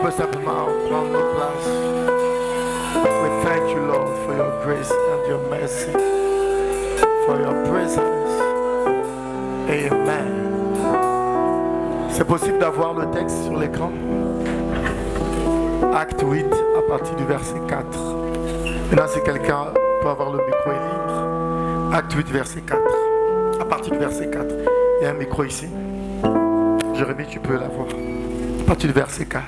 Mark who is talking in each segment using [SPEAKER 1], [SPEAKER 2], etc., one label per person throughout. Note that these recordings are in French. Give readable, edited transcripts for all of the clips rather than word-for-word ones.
[SPEAKER 1] peut simplement prendre notre place. We thank you, Lord, for your grace and your mercy, for your presence. Amen. C'est possible d'avoir le texte sur l'écran. Acte 8 à partir du verset 4. Maintenant, si quelqu'un peut avoir le micro et lire. Acte 8, verset 4. À partir du verset 4. Il y a un micro ici. Jérémie, tu peux l'avoir. À partir du verset 4.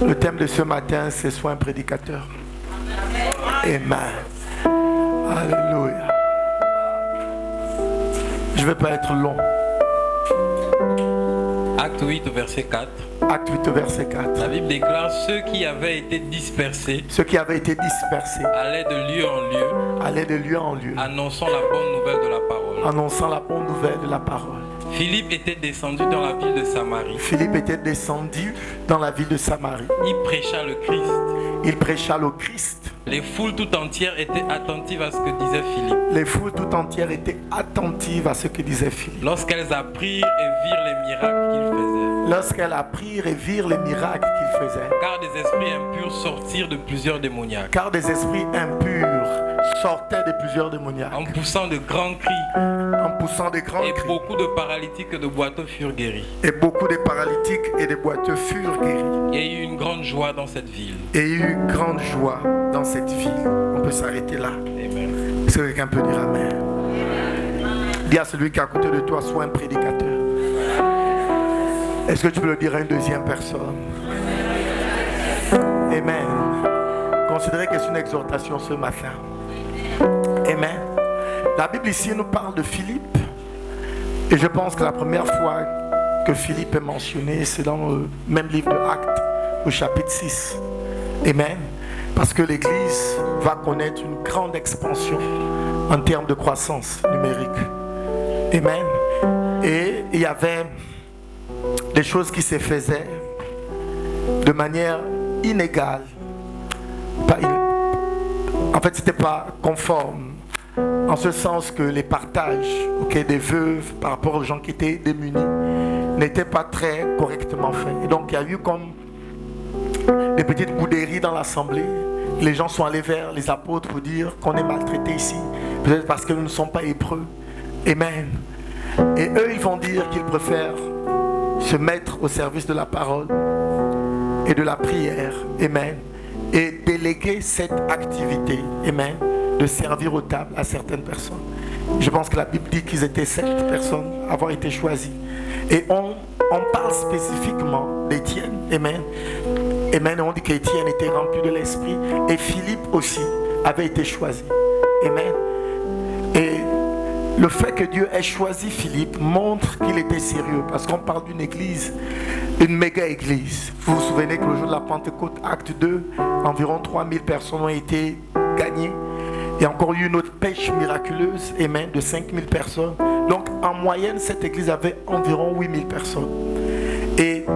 [SPEAKER 1] Le thème de ce matin, c'est sois un prédicateur. Amen. Alléluia. Je ne vais pas être long.
[SPEAKER 2] Acte 8, verset 4.
[SPEAKER 1] Acte 8, verset 4.
[SPEAKER 2] La Bible déclare ceux qui avaient été dispersés.
[SPEAKER 1] Ceux qui avaient été dispersés.
[SPEAKER 2] Allaient de lieu en lieu.
[SPEAKER 1] Allaient de lieu en lieu.
[SPEAKER 2] Annonçant la bonne nouvelle de la parole.
[SPEAKER 1] Annonçant la bonne nouvelle de la parole.
[SPEAKER 2] Philippe était descendu dans la ville de Samarie.
[SPEAKER 1] Philippe était descendu dans la ville de Samarie.
[SPEAKER 2] Il prêcha le Christ.
[SPEAKER 1] Il prêcha le Christ.
[SPEAKER 2] Les foules tout entières étaient attentives à ce que disait Philippe.
[SPEAKER 1] Les foules tout entières étaient attentives à ce que disait Philippe.
[SPEAKER 2] Lorsqu'elles apprirent et virent les miracles qu'il faisait.
[SPEAKER 1] Lorsqu'elles apprirent et virent les miracles qu'il faisait.
[SPEAKER 2] Car des esprits impurs sortirent de plusieurs démoniaques.
[SPEAKER 1] Car des esprits impurs sortaient de plusieurs démoniaques.
[SPEAKER 2] En poussant de grands cris.
[SPEAKER 1] En poussant de grands
[SPEAKER 2] et
[SPEAKER 1] cris.
[SPEAKER 2] Beaucoup de paralytiques et de boiteux furent guéris.
[SPEAKER 1] Et beaucoup de paralytiques et de boiteux furent guéris.
[SPEAKER 2] Il y a eu une grande joie dans cette ville.
[SPEAKER 1] Et il y a eu grande joie dans cette ville. On peut s'arrêter là.
[SPEAKER 2] Amen.
[SPEAKER 1] Est-ce que quelqu'un peut dire Amen? Dis à celui qui est à côté de toi, sois un prédicateur. Est-ce que tu peux le dire à une deuxième personne? Amen. Considérez que c'est une exhortation ce matin. Amen. La Bible ici nous parle de Philippe. Et je pense que la première fois que Philippe est mentionné, c'est dans le même livre de Actes, au chapitre 6. Amen. Parce que l'Église va connaître une grande expansion en termes de croissance numérique. Amen. Et il y avait des choses qui se faisaient de manière inégale. En fait, ce n'était pas conforme. En ce sens que les partages des veuves par rapport aux gens qui étaient démunis n'étaient pas très correctement faits. Et donc, il y a eu comme des petites bouderies dans l'assemblée. Les gens sont allés vers les apôtres pour dire qu'on est maltraités ici. Peut-être parce que nous ne sommes pas hébreux. Amen. Et eux, ils vont dire qu'ils préfèrent se mettre au service de la parole et de la prière. Amen. Et déléguer cette activité. Amen. De servir aux tables à certaines personnes. Je pense que la Bible dit qu'ils étaient 7 personnes à avoir été choisies. Et on parle spécifiquement d'Étienne. Amen. Amen. On dit qu'Étienne était rempli de l'esprit. Et Philippe aussi avait été choisi. Amen. Et le fait que Dieu ait choisi Philippe montre qu'il était sérieux. Parce qu'on parle d'une église, une méga église. Vous vous souvenez que le jour de la Pentecôte, acte 2, environ 3000 personnes ont été gagnées. Il y a encore eu une autre pêche miraculeuse, amen, de 5000 personnes. Donc en moyenne, cette église avait environ 8000 personnes. Et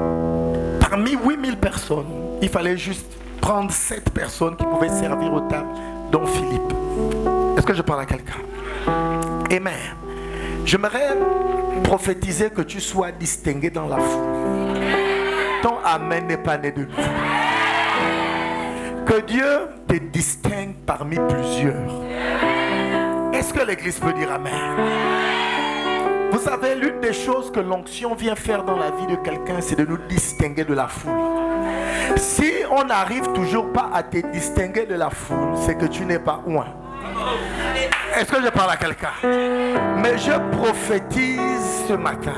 [SPEAKER 1] parmi 8000 personnes, il fallait juste prendre 7 personnes qui pouvaient servir aux tables, dont Philippe. Est-ce que je parle à quelqu'un? Amen. J'aimerais prophétiser que tu sois distingué dans la foule. Ton amen n'est pas né de nous. Que Dieu te distingue parmi plusieurs. Est-ce que l'église peut dire amen? Vous savez, l'une des choses que l'onction vient faire dans la vie de quelqu'un, c'est de nous distinguer de la foule. Si on n'arrive toujours pas à te distinguer de la foule, c'est que tu n'es pas loin. Est-ce que je parle à quelqu'un? Mais je prophétise ce matin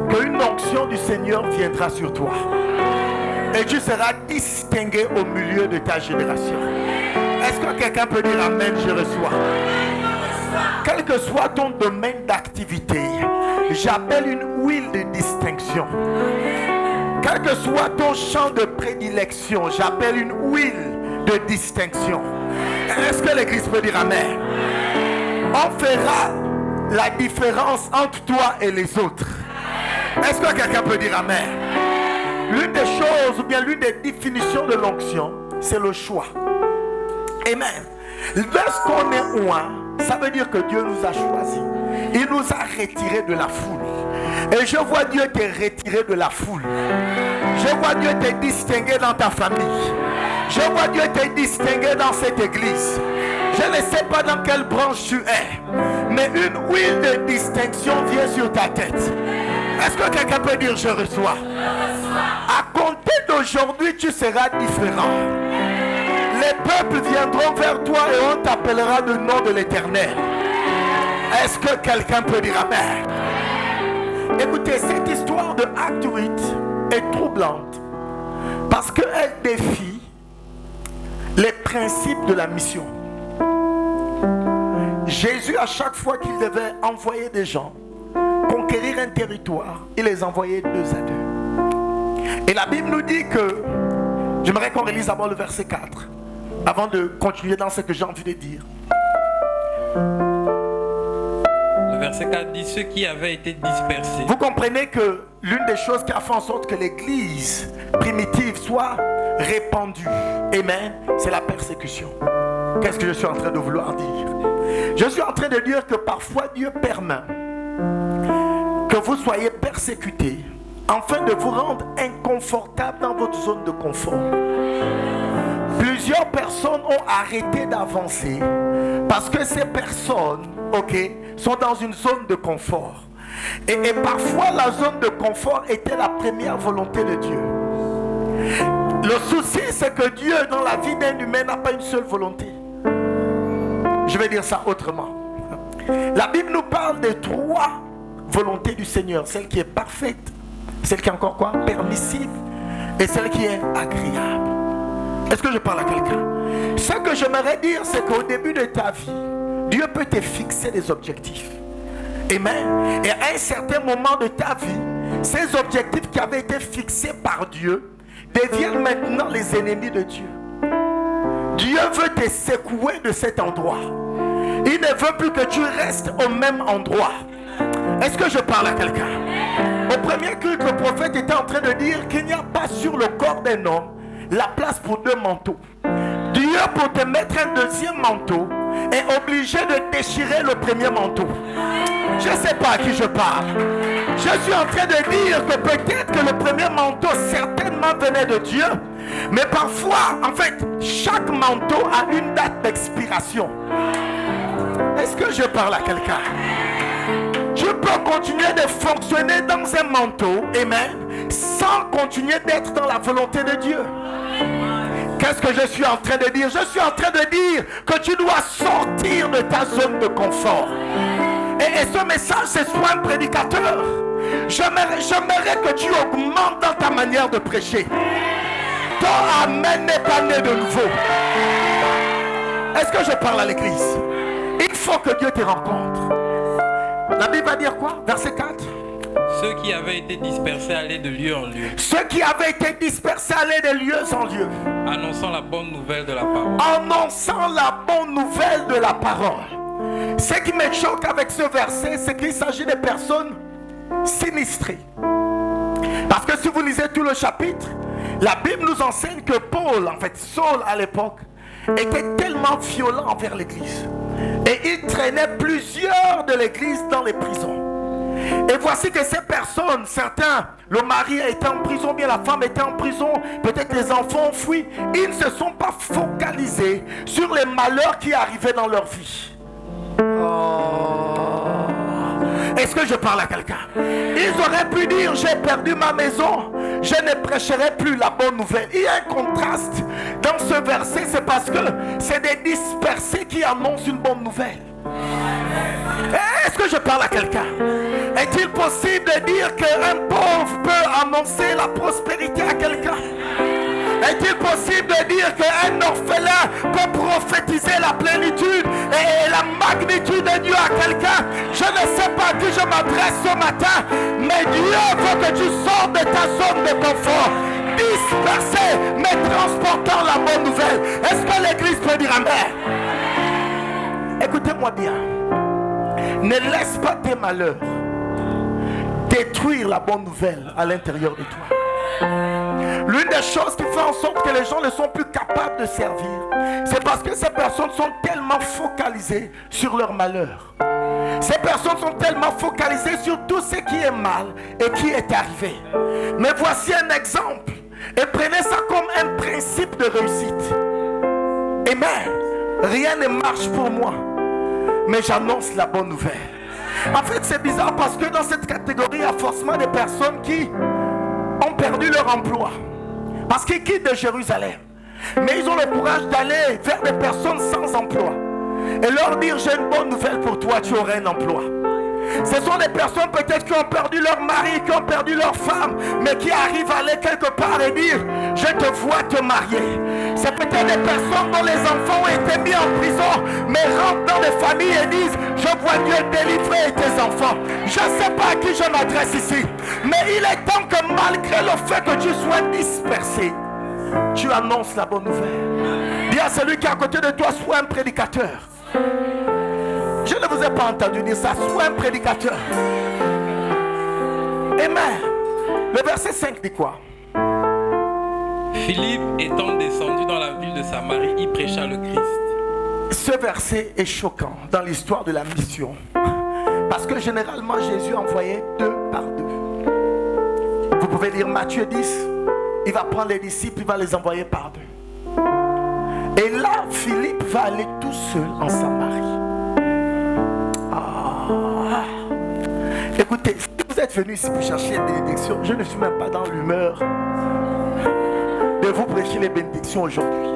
[SPEAKER 1] qu'une onction du Seigneur viendra sur toi. Et tu seras distingué au milieu de ta génération. Est-ce que quelqu'un peut dire amen, je reçois? Quel que soit ton domaine d'activité, j'appelle une huile de distinction. Quel que soit ton champ de prédilection, j'appelle une huile de distinction. Est-ce que l'église peut dire amen? On fera la différence entre toi et les autres. Est-ce que quelqu'un peut dire amen? L'une des choses, ou bien l'une des définitions de l'onction, c'est le choix. Amen. Lorsqu'on est loin, ça veut dire que Dieu nous a choisis. Il nous a retirés de la foule. Et je vois Dieu te retirer de la foule. Je vois Dieu te distinguer dans ta famille. Je vois Dieu te distinguer dans cette église. Je ne sais pas dans quelle branche tu es, mais une huile de distinction vient sur ta tête. Est-ce que quelqu'un peut dire je reçois? À compter d'aujourd'hui, tu seras différent. Les peuples viendront vers toi et on t'appellera le nom de l'Éternel. Est-ce que quelqu'un peut dire amen? Écoutez, cette histoire de Acte 8 est troublante parce qu'elle défie les principes de la mission. Jésus, à chaque fois qu'il devait envoyer des gens conquérir un territoire, il les envoyait 2 à 2. Et la Bible nous dit que, j'aimerais qu'on relise d'abord le verset 4 avant de continuer dans ce que j'ai envie de dire.
[SPEAKER 2] Le verset 4 dit ceux qui avaient été dispersés.
[SPEAKER 1] Vous comprenez que l'une des choses qui a fait en sorte que l'église primitive soit répandue, amen, c'est la persécution. Qu'est-ce que je suis en train de vouloir dire? Je suis en train de dire que parfois Dieu permet que vous soyez persécutés afin de vous rendre inconfortable dans votre zone de confort. Plusieurs personnes ont arrêté d'avancer parce que ces personnes, sont dans une zone de confort. Et parfois la zone de confort était la première volonté de Dieu. Le souci, c'est que Dieu, dans la vie d'un humain, n'a pas une seule volonté. Je vais dire ça autrement. La Bible nous parle de 3 volontés du Seigneur. Celle qui est parfaite, celle qui est encore quoi? Permissible, et celle qui est agréable. Est-ce que je parle à quelqu'un? Ce que j'aimerais dire, c'est qu'au début de ta vie, Dieu peut te fixer des objectifs. Amen. Et à un certain moment de ta vie, ces objectifs qui avaient été fixés par Dieu deviennent maintenant les ennemis de Dieu. Dieu veut te secouer de cet endroit. Il ne veut plus que tu restes au même endroit. Est-ce que je parle à quelqu'un? Au premier culte, le prophète était en train de dire qu'il n'y a pas sur le corps d'un homme la place pour 2 manteaux. Dieu, pour te mettre un deuxième manteau, est obligé de déchirer le premier manteau. Je ne sais pas à qui je parle. Je suis en train de dire que peut-être que le premier manteau certainement venait de Dieu, mais parfois, en fait, chaque manteau a une date d'expiration. Est-ce que je parle à quelqu'un? Tu peux continuer de fonctionner dans un manteau, amen, sans continuer d'être dans la volonté de Dieu. Qu'est-ce que je suis en train de dire? Je suis en train de dire que tu dois sortir de ta zone de confort. Et ce message, c'est soit un prédicateur. J'aimerais que tu augmentes dans ta manière de prêcher. Ton amen n'est pas né de nouveau. Est-ce que je parle à l'église? Il faut que Dieu te rencontre. La Bible va dire quoi? Verset 4.
[SPEAKER 2] Ceux qui avaient été dispersés allaient de lieu en lieu.
[SPEAKER 1] Ceux qui avaient été dispersés allaient de lieu en lieu.
[SPEAKER 2] Annonçant la bonne nouvelle de la parole.
[SPEAKER 1] Annonçant la bonne nouvelle de la parole. Ce qui me choque avec ce verset, c'est qu'il s'agit de personnes sinistrées. Parce que si vous lisez tout le chapitre, la Bible nous enseigne que Paul, en fait Saul à l'époque, était tellement violent envers l'église. Et il traînait plusieurs de l'église dans les prisons. Et voici que ces personnes, certains, le mari était en prison, bien la femme était en prison, peut-être les enfants ont fui. Ils ne se sont pas focalisés sur les malheurs qui arrivaient dans leur vie. Est-ce que je parle à quelqu'un? Ils auraient pu dire, j'ai perdu ma maison, je ne prêcherai plus la bonne nouvelle. Il y a un contraste dans ce verset, c'est parce que c'est des dispersés qui annoncent une bonne nouvelle. Est-ce que je parle à quelqu'un? Est-il possible de dire qu'un pauvre peut annoncer la prospérité à quelqu'un? Est-il possible de dire qu'un orphelin peut prophétiser la plénitude et la magnitude de Dieu à quelqu'un? Je ne sais pas à qui je m'adresse ce matin, mais Dieu veut que tu sortes de ta zone de confort, dispersé, mais transportant la bonne nouvelle. Est-ce que l'église peut dire amen? Écoutez-moi bien. Ne laisse pas tes malheurs détruire la bonne nouvelle à l'intérieur de toi. L'une des choses qui fait en sorte que les gens ne sont plus capables de servir, c'est parce que ces personnes sont tellement focalisées sur leur malheur Ces personnes sont tellement focalisées sur tout ce qui est mal et qui est arrivé. Mais voici un exemple. Et prenez ça comme un principe de réussite. Amen. Rien ne marche pour moi, mais j'annonce la bonne nouvelle. En fait, c'est bizarre parce que dans cette catégorie, il y a forcément des personnes qui ont perdu leur emploi. Parce qu'ils quittent de Jérusalem. Mais ils ont le courage d'aller vers des personnes sans emploi. Et leur dire, j'ai une bonne nouvelle pour toi, tu auras un emploi. Ce sont des personnes peut-être qui ont perdu leur mari, qui ont perdu leur femme, mais qui arrivent à aller quelque part et dire, je te vois te marier. C'est peut-être des personnes dont les enfants ont été mis en prison, mais rentrent dans les familles et disent, je vois Dieu délivrer tes enfants. Je ne sais pas à qui je m'adresse ici, mais il est temps que malgré le fait que tu sois dispersé, tu annonces la bonne nouvelle. Dis à celui qui est à côté de toi, sois un prédicateur. Je ne vous ai pas entendu dire ça. Sois un prédicateur. Amen. Le verset 5 dit quoi?
[SPEAKER 2] Philippe étant descendu dans la ville de Samarie, y prêcha le Christ.
[SPEAKER 1] Ce verset est choquant dans l'histoire de la mission. Parce que généralement Jésus envoyait 2 par 2. Vous pouvez lire Matthieu 10. Il va prendre les disciples, il va les envoyer par 2. Et là, Philippe va aller tout seul en Samarie. Écoutez, si vous êtes venu ici pour chercher les bénédictions, je ne suis même pas dans l'humeur de vous prêcher les bénédictions aujourd'hui.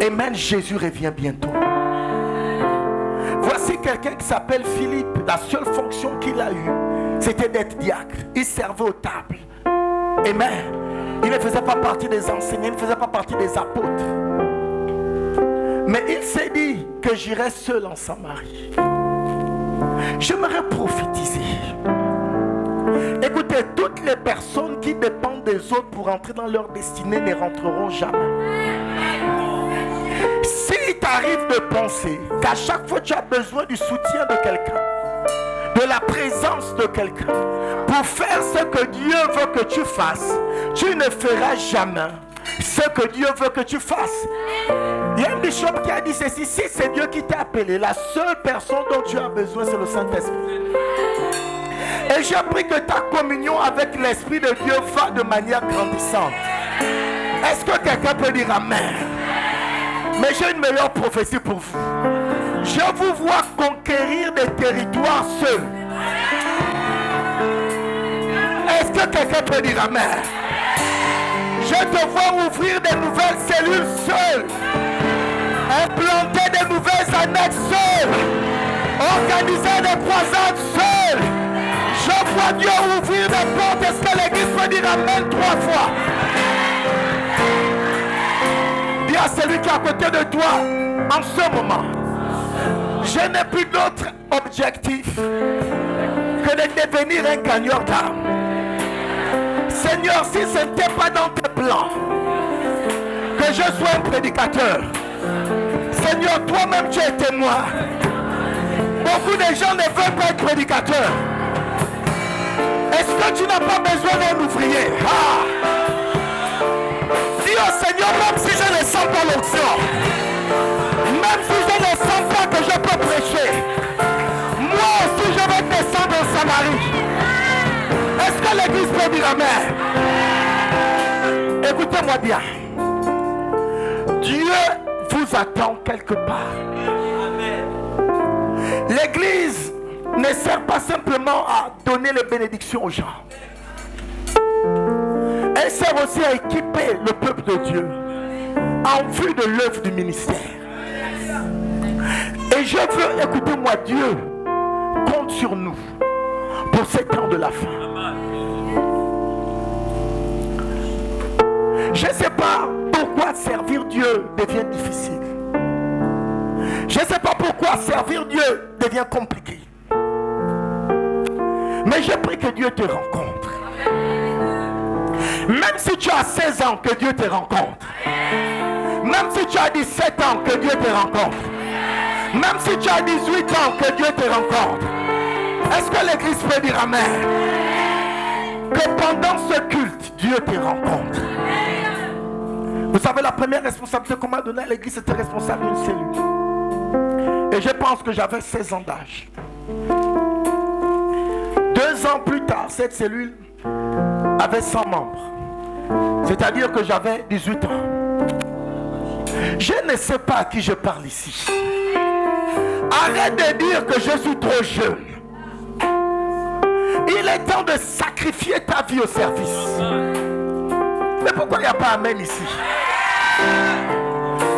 [SPEAKER 1] Amen, Jésus revient bientôt. Voici quelqu'un qui s'appelle Philippe. La seule fonction qu'il a eue, c'était d'être diacre. Il servait aux tables. Amen. Il ne faisait pas partie des enseignants, il ne faisait pas partie des apôtres. Mais il s'est dit que j'irai seul en Samarie. J'aimerais prophétiser. Écoutez, toutes les personnes qui dépendent des autres pour entrer dans leur destinée ne rentreront jamais. S'il t'arrive de penser qu'à chaque fois tu as besoin du soutien de quelqu'un, de la présence de quelqu'un, pour faire ce que Dieu veut que tu fasses, tu ne feras jamais ce que Dieu veut que tu fasses. Il y a un bishop qui a dit ceci: si c'est Dieu qui t'a appelé, la seule personne dont tu as besoin, c'est le Saint-Esprit. Et j'ai appris que ta communion avec l'Esprit de Dieu va de manière grandissante. Est-ce que quelqu'un peut dire Amen? Mais j'ai une meilleure prophétie pour vous. Je vous vois conquérir des territoires seuls. Est-ce que quelqu'un peut dire Amen? Je te vois ouvrir des nouvelles cellules seules, implanter des nouvelles annexes seules, organiser des croisades seules. Je vois Dieu ouvrir des portes. Est-ce que l'église peut dire Amen 3 fois? Dis à celui qui est à côté de toi, en ce moment, je n'ai plus d'autre objectif que de devenir un gagneur d'âme. Seigneur, si ce n'était pas dans tes plans que je sois un prédicateur, Seigneur, toi-même tu es témoin. Beaucoup de gens ne veulent pas être prédicateurs. Est-ce que tu n'as pas besoin d'un ouvrier? Dis au Seigneur, même si je ne sens pas l'onction, même si je ne sens pas que je peux prêcher, moi aussi je vais descendre en Samarie. Est-ce que l'église peut dire Amen? Écoutez-moi bien. Dieu vous attend quelque part. L'église ne sert pas simplement à donner les bénédictions aux gens. Elle sert aussi à équiper le peuple de Dieu en vue de l'œuvre du ministère. Et je veux, écoutez-moi, Dieu compte sur nous pour ces temps de la fin. Je ne sais pas pourquoi servir Dieu devient difficile. Je ne sais pas pourquoi servir Dieu devient compliqué. Mais je prie que Dieu te rencontre. Même si tu as 16 ans, que Dieu te rencontre. Même si tu as 17 ans, que Dieu te rencontre. Même si tu as 18 ans, que Dieu te rencontre. Est-ce que l'église peut dire Amen? Que pendant ce culte, Dieu te rencontre. Vous savez, la première responsabilité qu'on m'a donnée à l'église, c'était responsable d'une cellule. Et je pense que j'avais 16 ans d'âge. 2 ans plus tard, cette cellule avait 100 membres. C'est-à-dire que j'avais 18 ans. Je ne sais pas à qui je parle ici. Arrête de dire que je suis trop jeune. Il est temps de sacrifier ta vie au service. Mais pourquoi il n'y a pas amen ici?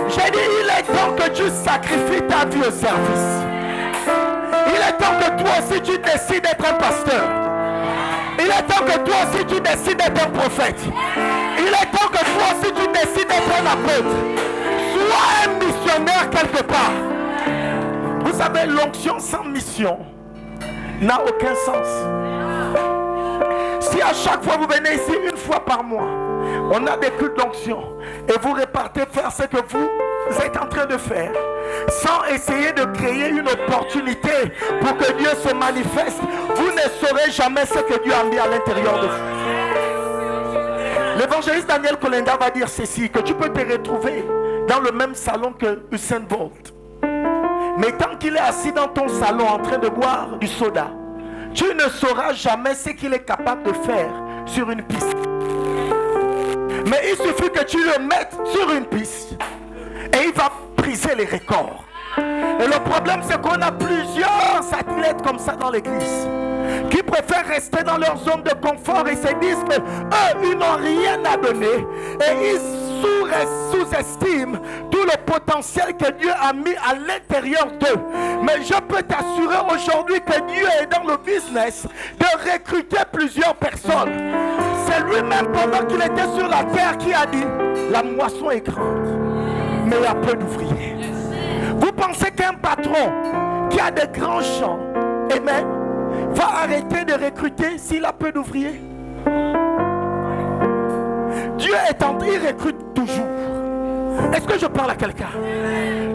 [SPEAKER 1] J'ai dit, il est temps que tu sacrifies ta vie au service. Il est temps que toi aussi tu décides d'être un pasteur. Il est temps que toi aussi tu décides d'être un prophète. Il est temps que toi aussi tu décides d'être un apôtre. Sois un missionnaire quelque part. Vous savez, l'onction sans mission n'a aucun sens. Si à chaque fois vous venez ici 1 fois par mois, on a des cultes d'onction et vous repartez faire ce que vous êtes en train de faire, sans essayer de créer une opportunité pour que Dieu se manifeste, vous ne saurez jamais ce que Dieu a mis à l'intérieur de vous. L'évangéliste Daniel Kolenda va dire ceci, que tu peux te retrouver dans le même salon que Usain Bolt. Mais tant qu'il est assis dans ton salon en train de boire du soda, tu ne sauras jamais ce qu'il est capable de faire sur une piste. Mais il suffit que tu le mettes sur une piste et il va briser les records. Et le problème, c'est qu'on a plusieurs athlètes comme ça dans l'église qui préfèrent rester dans leur zone de confort et se disent que eux, ils n'ont rien à donner et ils sous-estiment tout le potentiel que Dieu a mis à l'intérieur d'eux. Mais je peux t'assurer aujourd'hui que Dieu est dans le business de recruter plusieurs personnes. C'est lui-même pendant qu'il était sur la terre qui a dit: la moisson est grande, mais il y a peu d'ouvriers. Vous pensez qu'un patron qui a de grands champs, amen, va arrêter de recruter s'il a peu d'ouvriers? Dieu est en train, il recrute toujours. Est-ce que je parle à quelqu'un?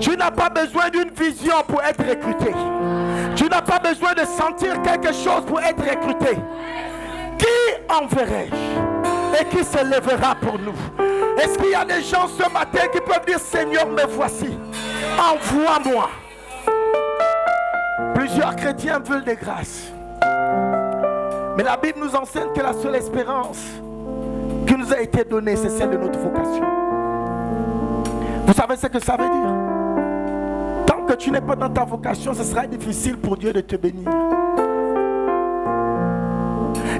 [SPEAKER 1] Tu n'as pas besoin d'une vision pour être recruté. Tu n'as pas besoin de sentir quelque chose pour être recruté. Qui enverrai-je et qui se lèvera pour nous? Est-ce qu'il y a des gens ce matin qui peuvent dire: Seigneur, me voici, envoie-moi? Plusieurs chrétiens veulent des grâces, mais la Bible nous enseigne que la seule espérance qui nous a été donnée, c'est celle de notre vocation. Vous savez ce que ça veut dire? Tant que tu n'es pas dans ta vocation, ce sera difficile pour Dieu de te bénir.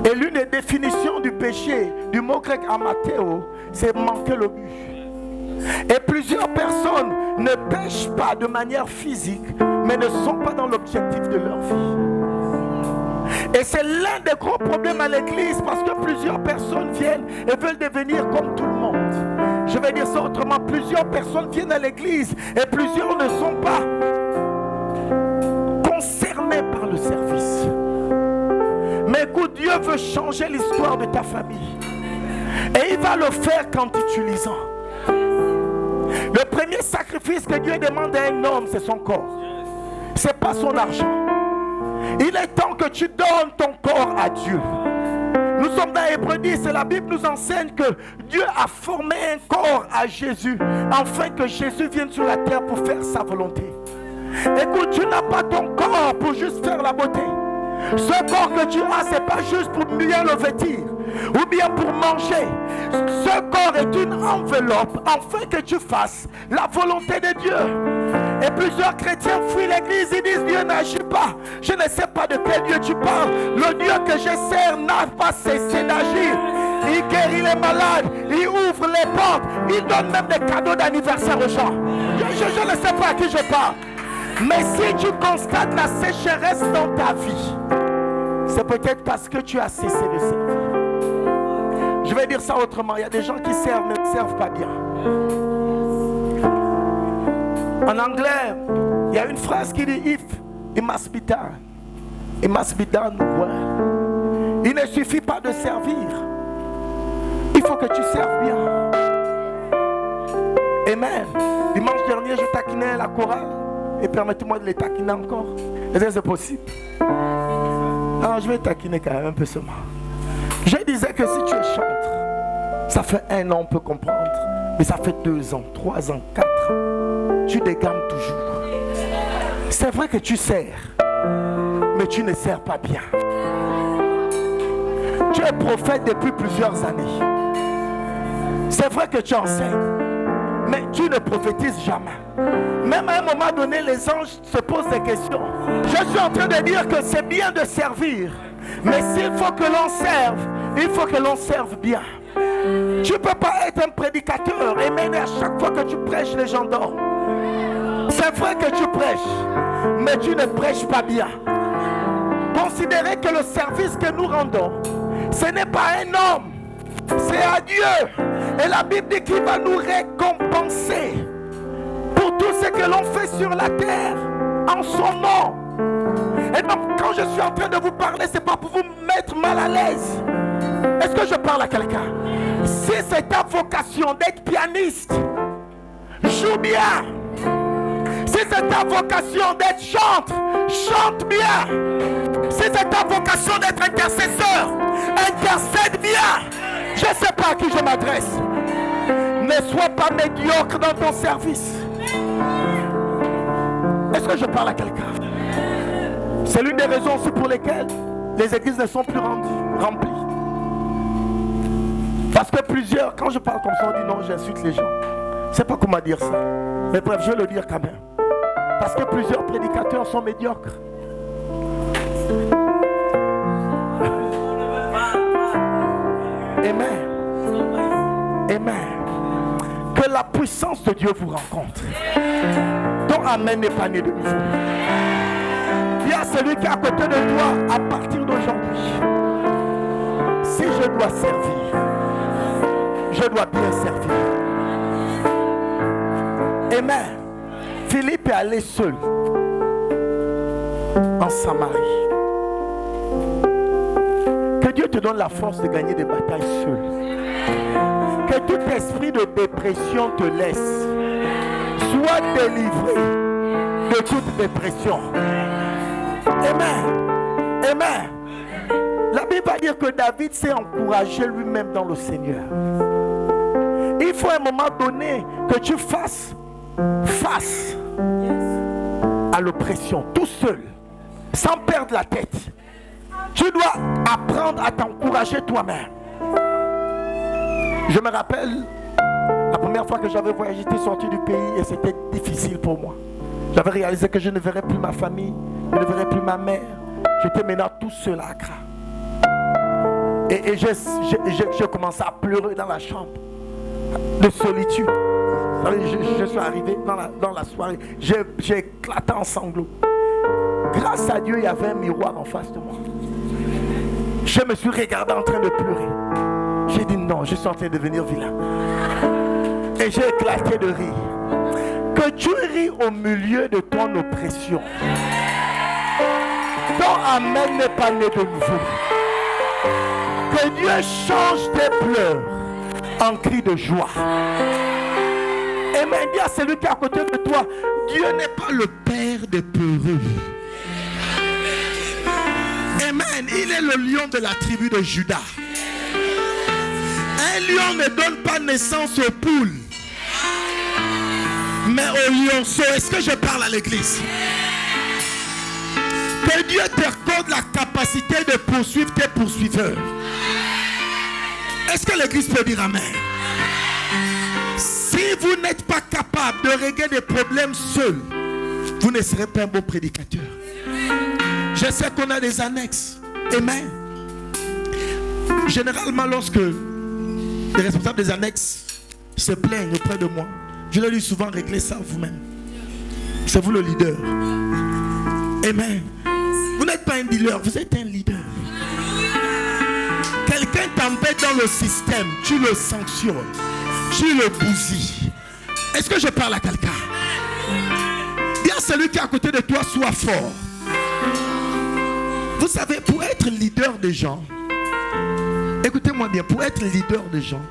[SPEAKER 1] Et l'une des définitions du péché, du mot grec amathéo, c'est manquer le but. Et plusieurs personnes ne pêchent pas de manière physique, mais ne sont pas dans l'objectif de leur vie. Et c'est l'un des gros problèmes à l'église, parce que plusieurs personnes viennent et veulent devenir comme tout le monde. Je vais dire ça autrement, plusieurs personnes viennent à l'église et plusieurs ne sont pas concernés par le service. Mais écoute, Dieu veut changer l'histoire de ta famille. Et il va le faire qu'en t'utilisant. Le premier sacrifice que Dieu demande à un homme, c'est son corps. C'est pas son argent. Il est temps que tu donnes ton corps à Dieu. Nous sommes dans Hébreux 10 et la Bible nous enseigne que Dieu a formé un corps à Jésus afin que Jésus vienne sur la terre pour faire sa volonté. Écoute, tu n'as pas ton corps pour juste faire la beauté. Ce corps que tu as, c'est pas juste pour bien le vêtir ou bien pour manger. Ce corps est une enveloppe afin que tu fasses la volonté de Dieu. Et plusieurs chrétiens fuient l'église, ils disent: Dieu n'agit pas. Je ne sais pas de quel Dieu tu parles. Le Dieu que je sers n'a pas cessé d'agir. Il guérit les malades, il ouvre les portes, il donne même des cadeaux d'anniversaire aux gens. Je ne sais pas à qui je parle. Mais si tu constates la sécheresse dans ta vie, c'est peut-être parce que tu as cessé de servir. Je vais dire ça autrement. Il y a des gens qui servent mais ne servent pas bien. En anglais, il y a une phrase qui dit: If it must be done, it must be done well. Il ne suffit pas de servir. Il faut que tu serves bien. Amen. Dimanche dernier, je taquinais la chorale. Et permettez-moi de les taquiner encore. Est-ce que c'est possible? Alors je vais taquiner quand même un peu seulement. Je disais que si tu es chantre, ça fait 1 an, on peut comprendre. Mais ça fait 2 ans, 3 ans, 4 ans. Tu dégames toujours. C'est vrai que tu sers. mais tu ne sers pas bien. Tu es prophète depuis plusieurs années. C'est vrai que tu enseignes, mais tu ne prophétises jamais. Même à un moment donné, les anges se posent des questions. Je suis en train de dire que c'est bien de servir, mais s'il faut que l'on serve, il faut que l'on serve bien. Tu ne peux pas être un prédicateur et mener à chaque fois que tu prêches, les gens dorment. C'est vrai que tu prêches, mais tu ne prêches pas bien. Considérez que le service que nous rendons, ce n'est pas un homme, c'est à Dieu. Et la Bible dit qu'il va nous récompenser pour tout ce que l'on fait sur la terre en son nom. Et donc quand je suis en train de vous parler, ce n'est pas pour vous mettre mal à l'aise. Est-ce que je parle à quelqu'un? Si c'est ta vocation d'être pianiste, joue bien. Si c'est ta vocation d'être chanteur, chante bien. Si c'est ta vocation d'être intercesseur, intercède bien. Je ne sais pas à qui je m'adresse. Ne sois pas médiocre dans ton service. Est-ce que je parle à quelqu'un? C'est l'une des raisons aussi pour lesquelles les églises ne sont plus remplies. Parce que plusieurs, quand je parle comme ça, on dit non, j'insulte les gens. Je ne sais pas comment dire ça. Mais bref, je vais le dire quand même. Parce que plusieurs prédicateurs sont médiocres. Amen. Amen. Que la puissance de Dieu vous rencontre. Ton amen n'est pas né de nouveau. Il y a celui qui est à côté de toi à partir d'aujourd'hui. Si je dois servir, je dois bien servir. Amen. Philippe est allé seul en Samarie. Que Dieu te donne la force de gagner des batailles seul. Que tout esprit de dépression te laisse. Sois délivré de toute dépression. Amen. Amen. La Bible va dire que David s'est encouragé lui-même dans le Seigneur. Il faut à un moment donné que tu fasses face à l'oppression tout seul, sans perdre la tête. Tu dois apprendre à t'encourager toi-même. Je me rappelle la première fois que j'avais voyagé, j'étais sorti du pays et c'était difficile pour moi. J'avais réalisé que je ne verrais plus ma famille, je ne verrais plus ma mère. J'étais maintenant tout seul à Accra. Et je commençais à pleurer dans la chambre de solitude. Je suis arrivé dans la soirée, j'ai éclaté en sanglots. Grâce à Dieu, il y avait un miroir en face de moi. Je me suis regardé en train de pleurer. J'ai dit non, je suis en train de devenir vilain. Et j'ai éclaté de rire. Que tu ris au milieu de ton oppression. Ton amen n'est pas né de nouveau. Que Dieu change tes pleurs en cris de joie. Amen. Dis à celui qui est à côté de toi, Dieu n'est pas le père des peureux. Amen. Il est le lion de la tribu de Juda. Un lion ne donne pas naissance aux poules, mais aux lionceaux. Est-ce que je parle à l'église? Que Dieu te accorde la capacité de poursuivre tes poursuiveurs. Est-ce que l'église peut dire amen? Si vous n'êtes pas capable de régler des problèmes seul, vous ne serez pas un bon prédicateur. Je sais qu'on a des annexes. Amen. Généralement, lorsque les responsables des annexes se plaignent auprès de moi, je leur dis souvent, réglez ça vous-même. C'est vous le leader. Amen. Vous n'êtes pas un dealer, vous êtes un leader. Quelqu'un t'embête dans le système, tu le sanctionnes, tu le bousilles. Est-ce que je parle à quelqu'un? Dis à celui qui est à côté de toi, sois fort. Vous savez, pour être leader des gens, écoutez-moi bien, pour être leader des gens,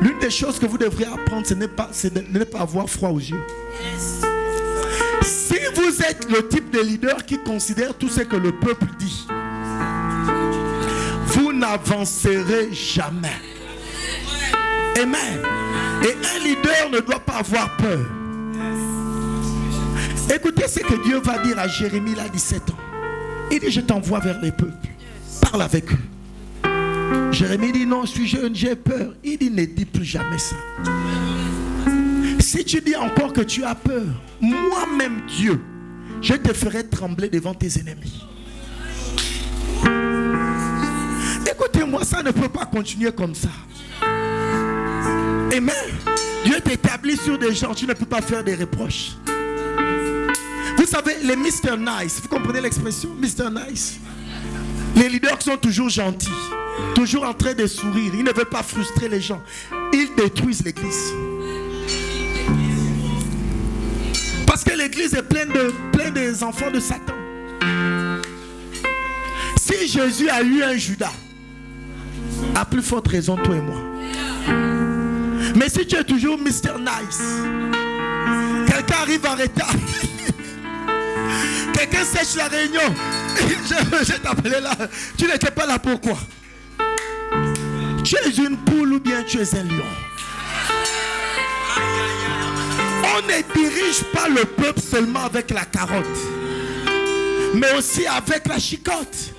[SPEAKER 1] l'une des choses que vous devriez apprendre, ce n'est pas avoir froid aux yeux. Si vous êtes le type de leader qui considère tout ce que le peuple dit, vous n'avancerez jamais. Amen. Et un leader ne doit pas avoir peur. Écoutez ce que Dieu va dire à Jérémie, il a 17 ans. Il dit, je t'envoie vers les peuples. Parle avec eux. Jérémie dit, non, je suis jeune, j'ai peur. Il dit, ne dis plus jamais ça. Si tu dis encore que tu as peur, moi-même Dieu, je te ferai trembler devant tes ennemis. Écoutez-moi, ça ne peut pas continuer comme ça. Amen. Dieu t'établit sur des gens, tu ne peux pas faire des reproches. Vous savez, les Mr. Nice, vous comprenez l'expression Mr. Nice? Les leaders sont toujours gentils, toujours en train de sourire. Ils ne veulent pas frustrer les gens. Ils détruisent l'église. Parce que l'église est pleine des enfants de Satan. Si Jésus a eu un Judas, à plus forte raison, toi et moi. Mais si tu es toujours Mr. Nice, quelqu'un arrive en retard, quelqu'un sèche la réunion, je t'appelais là, tu n'étais pas là pourquoi? Tu es une poule ou bien tu es un lion? On ne dirige pas le peuple seulement avec la carotte, mais aussi avec la chicotte.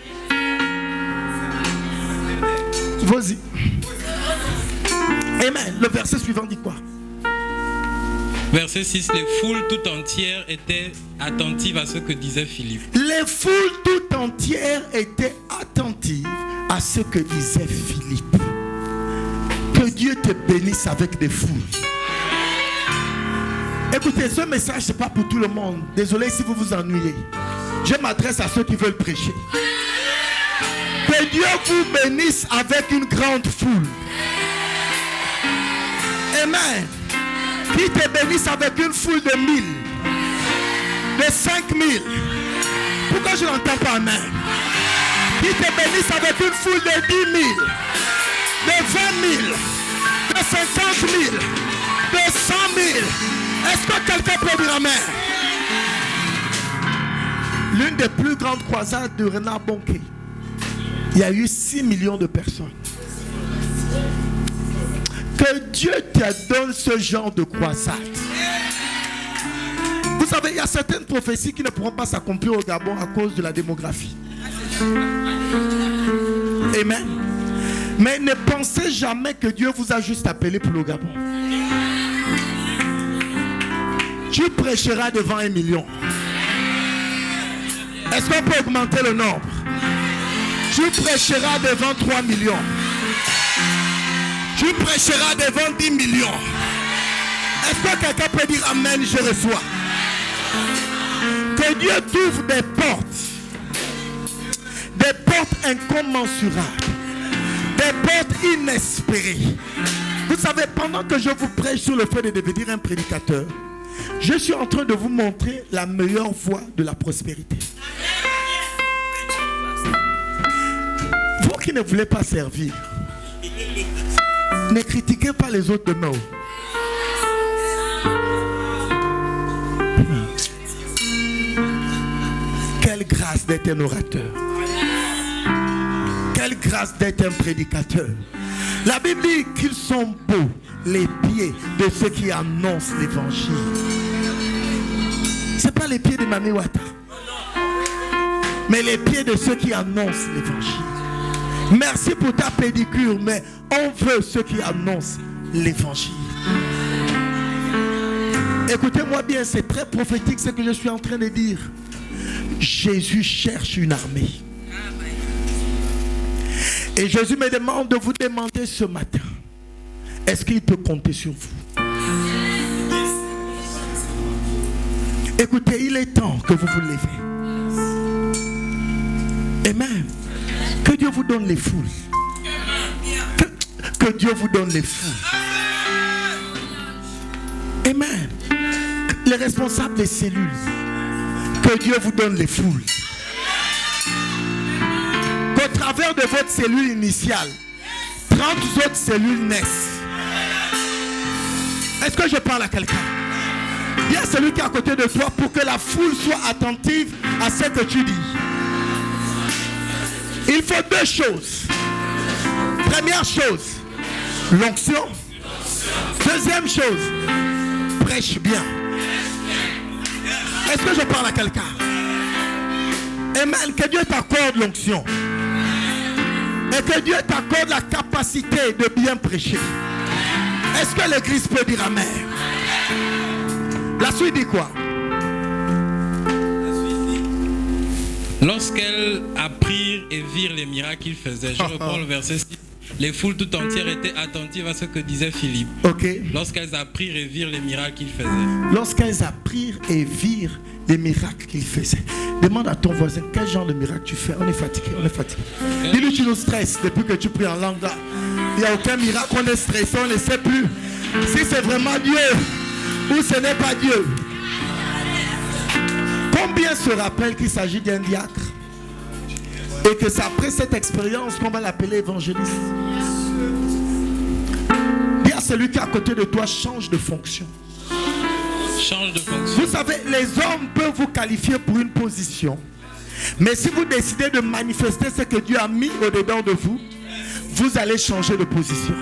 [SPEAKER 1] Vas-y. Amen. Le verset suivant dit quoi?
[SPEAKER 2] Verset 6. Les foules tout entières étaient attentives à ce que disait Philippe.
[SPEAKER 1] Les foules tout entières étaient attentives à ce que disait Philippe. Que Dieu te bénisse avec des foules. Écoutez, ce message, ce n'est pas pour tout le monde. Désolé si vous vous ennuyez. Je m'adresse à ceux qui veulent prêcher. Que Dieu vous bénisse avec une grande foule. Amen. Qui te bénisse avec une foule de 1000, de 5000. Pourquoi je n'entends pas amen? Qui te bénisse avec une foule de 10 000, de 20 000, de 50 000, de 100 000. Est-ce que quelqu'un peut dire amen? L'une des plus grandes croisades de Renard Bonke, il y a eu 6 millions de personnes. Que Dieu te donne ce genre de croisade. Vous savez, il y a certaines prophéties qui ne pourront pas s'accomplir au Gabon à cause de la démographie. Amen. Mais ne pensez jamais que Dieu vous a juste appelé pour le Gabon. Tu prêcheras devant 1 million. Est-ce qu'on peut augmenter le nombre? Tu prêcheras devant 3 millions. Tu prêcheras devant 10 millions. Est-ce que quelqu'un peut dire amen, je reçois? Que Dieu t'ouvre des portes incommensurables, des portes inespérées. Vous savez, pendant que je vous prêche sur le fait de devenir un prédicateur, je suis en train de vous montrer la meilleure voie de la prospérité. Vous qui ne voulez pas servir, ne critiquez pas les autres demain. Quelle grâce d'être un orateur. Quelle grâce d'être un prédicateur. La Bible dit qu'ils sont beaux, les pieds de ceux qui annoncent l'évangile. Ce n'est pas les pieds de Mami Wata, mais les pieds de ceux qui annoncent l'évangile. Merci pour ta pédicure, mais on veut ceux qui annoncent l'évangile. Écoutez-moi bien, c'est très prophétique ce que je suis en train de dire. Jésus cherche une armée. Et Jésus me demande de vous demander ce matin, est-ce qu'il peut compter sur vous? Écoutez, il est temps que vous vous levez. Amen. Que Dieu vous donne les foules. Que Dieu vous donne les foules. Amen. Les responsables des cellules. Que Dieu vous donne les foules. Qu'au travers de votre cellule initiale, 30 autres cellules naissent. Est-ce que je parle à quelqu'un? Il y a celui qui est à côté de toi pour que la foule soit attentive à ce que tu dis. Il faut deux choses. Première chose, l'onction. Deuxième chose, prêche bien. Est-ce que je parle à quelqu'un? Amen. Que Dieu t'accorde l'onction. Et que Dieu t'accorde la capacité de bien prêcher. Est-ce que l'église peut dire amen? La suite dit quoi?
[SPEAKER 2] Lorsqu'elles apprirent et virent les miracles qu'il faisait, je reprends le verset 6. Les foules tout entières étaient attentives à ce que disait Philippe.
[SPEAKER 1] Ok.
[SPEAKER 2] Lorsqu'elles apprirent et virent les miracles qu'il faisait.
[SPEAKER 1] Lorsqu'elles apprirent et virent les miracles qu'il faisait. Demande à ton voisin, quel genre de miracle tu fais? On est fatigué, on est fatigué. Dis-lui, tu nous stresses depuis que tu pries en langue là. Il n'y a aucun miracle, on est stressé, on ne sait plus si c'est vraiment Dieu ou ce n'est pas Dieu. Combien se rappellent qu'il s'agit d'un diacre et que c'est après cette expérience qu'on va l'appeler évangéliste? Dis à celui qui est à côté de toi, change de fonction.
[SPEAKER 2] Change de fonction.
[SPEAKER 1] Vous savez, les hommes peuvent vous qualifier pour une position, mais si vous décidez de manifester ce que Dieu a mis au-dedans de vous, vous allez changer de position.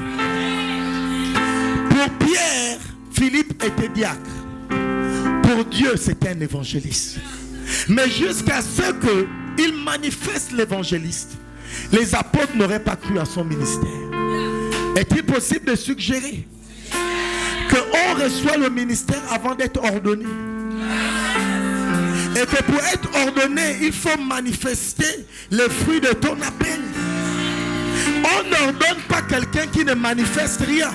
[SPEAKER 1] Pour Pierre, Philippe était diacre. Pour Dieu, c'était un évangéliste. Mais jusqu'à ce qu'il manifeste l'évangéliste, les apôtres n'auraient pas cru à son ministère. Est-il possible de suggérer qu'on reçoit le ministère avant d'être ordonné? Et que pour être ordonné, il faut manifester les fruits de ton appel. On n'ordonne pas quelqu'un qui ne manifeste rien,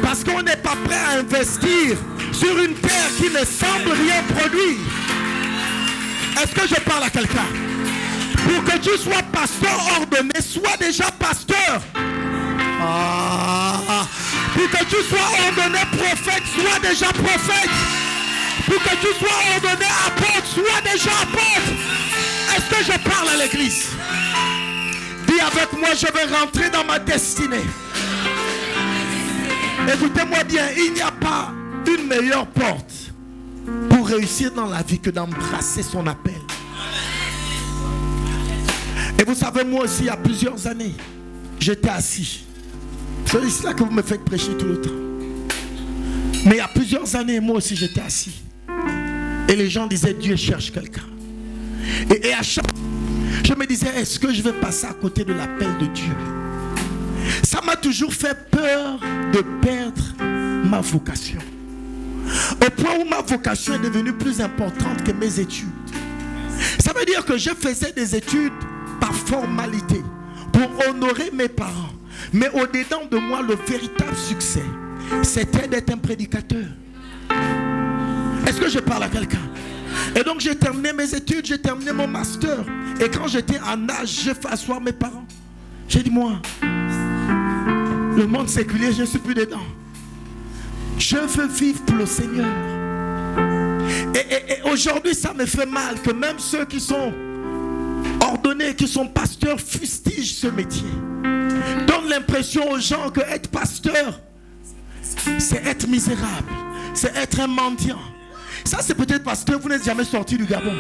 [SPEAKER 1] parce qu'on n'est pas prêt à investir sur une terre qui ne semble rien produire. Est-ce que je parle à quelqu'un? Pour que tu sois pasteur ordonné, sois déjà pasteur. Pour que tu sois ordonné prophète, sois déjà prophète. Pour que tu sois ordonné apôtre, sois déjà apôtre. Est-ce que je parle à l'église? Dis avec moi, je vais rentrer dans ma destinée. Écoutez-moi bien, il n'y a pas une meilleure porte pour réussir dans la vie que d'embrasser son appel. Et vous savez, moi aussi, il y a plusieurs années, j'étais assis. C'est ici là que vous me faites prêcher tout le temps. Mais il y a plusieurs années, moi aussi, j'étais assis. Et les gens disaient, Dieu cherche quelqu'un. Et à chaque fois, je me disais, est-ce que je vais passer à côté de l'appel de Dieu? Ça m'a toujours fait peur de perdre ma vocation. Au point où ma vocation est devenue plus importante que mes études. Ça veut dire que je faisais des études par formalité, pour honorer mes parents. Mais au-dedans de moi, le véritable succès, c'était d'être un prédicateur. Est-ce que je parle à quelqu'un? Et donc j'ai terminé mes études, j'ai terminé mon master. Et quand j'étais en âge, j'ai fait asseoir mes parents. J'ai dit, moi, le monde séculier, je ne suis plus dedans. Je veux vivre pour le Seigneur. Et aujourd'hui, ça me fait mal que même ceux qui sont ordonnés, qui sont pasteurs, fustigent ce métier. Donne l'impression aux gens que être pasteur, c'est être misérable, c'est être un mendiant. Ça, c'est peut-être parce que vous n'êtes jamais sorti du Gabon.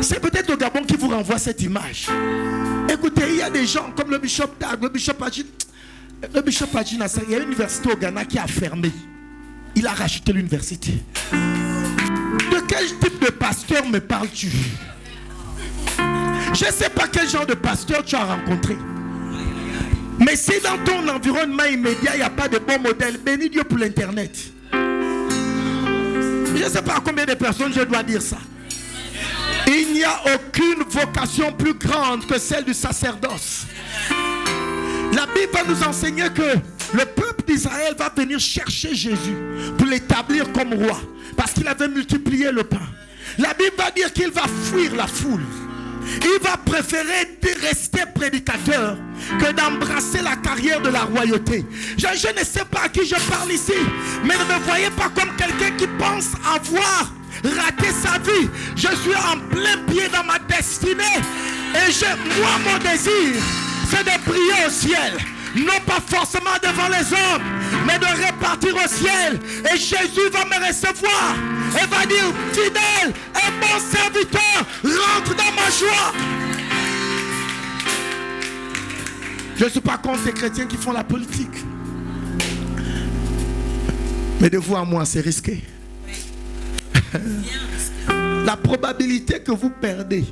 [SPEAKER 1] C'est peut-être le Gabon qui vous renvoie cette image. Écoutez, il y a des gens comme le bishop Tag, le bishop Adjin. Le bishop Adjin, il y a une université au Ghana qui a fermé. Il a racheté l'université. De quel type de pasteur me parles-tu? Je ne sais pas quel genre de pasteur tu as rencontré. Mais si dans ton environnement immédiat, il n'y a pas de bon modèle, bénis Dieu pour l'internet. Je ne sais pas à combien de personnes je dois dire ça. Il n'y a aucune vocation plus grande que celle du sacerdoce. La Bible va nous enseigner que le peuple d'Israël va venir chercher Jésus pour l'établir comme roi, parce qu'il avait multiplié le pain. La Bible va dire qu'il va fuir la foule. Il va préférer rester prédicateur que d'embrasser la carrière de la royauté. Je ne sais pas à qui je parle ici, mais ne me voyez pas comme quelqu'un qui pense avoir raté sa vie. Je suis en plein pied dans ma destinée. Et moi, mon désir, c'est de briller au ciel. Non pas forcément devant les hommes, mais de repartir au ciel. Et Jésus va me recevoir et va dire, fidèle et bon serviteur, rentre dans ma joie. Je ne suis pas contre les chrétiens qui font la politique. Mais de vous à moi, c'est risqué. La probabilité que vous perdez,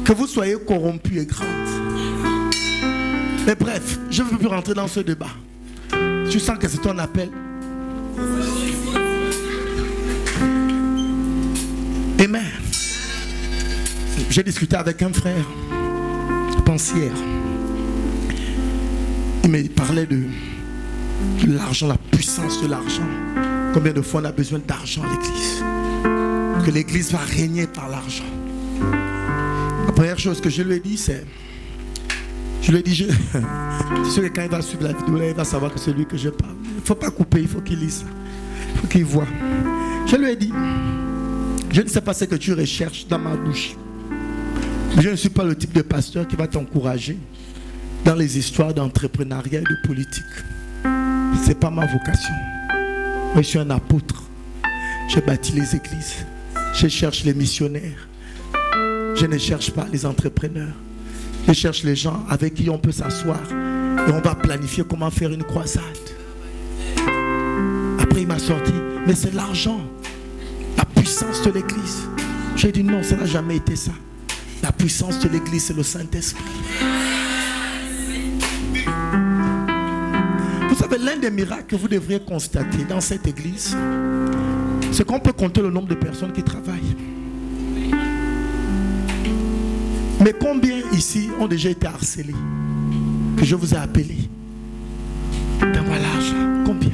[SPEAKER 1] que vous soyez corrompu est grande. Mais bref, je ne veux plus rentrer dans ce débat. Tu sens que c'est ton appel. Amen. J'ai discuté avec un frère, je pense hier. Il me parlait de l'argent, la puissance de l'argent. Combien de fois on a besoin d'argent à l'église? Que l'église va régner par l'argent. La première chose que je lui ai dit, c'est... Je lui ai dit, c'est sûr que quand il va suivre la vidéo, là, il va savoir que c'est lui que je parle. Il ne faut pas couper, il faut qu'il lise. Il faut qu'il voit. Je lui ai dit, je ne sais pas ce que tu recherches dans ma bouche. Je ne suis pas le type de pasteur qui va t'encourager dans les histoires d'entrepreneuriat et de politique. Ce n'est pas ma vocation. Moi, je suis un apôtre. J'ai bâti les églises. Je cherche les missionnaires. Je ne cherche pas les entrepreneurs. Je cherche les gens avec qui on peut s'asseoir et on va planifier comment faire une croisade. Après, il m'a sorti, mais c'est l'argent, la puissance de l'église. J'ai dit non, ça n'a jamais été ça. La puissance de l'église, c'est le Saint-Esprit. Vous savez, l'un des miracles que vous devriez constater dans cette église, c'est qu'on peut compter le nombre de personnes qui travaillent. Mais combien ici ont déjà été harcelés, que je vous ai appelé? Ben voilà, combien?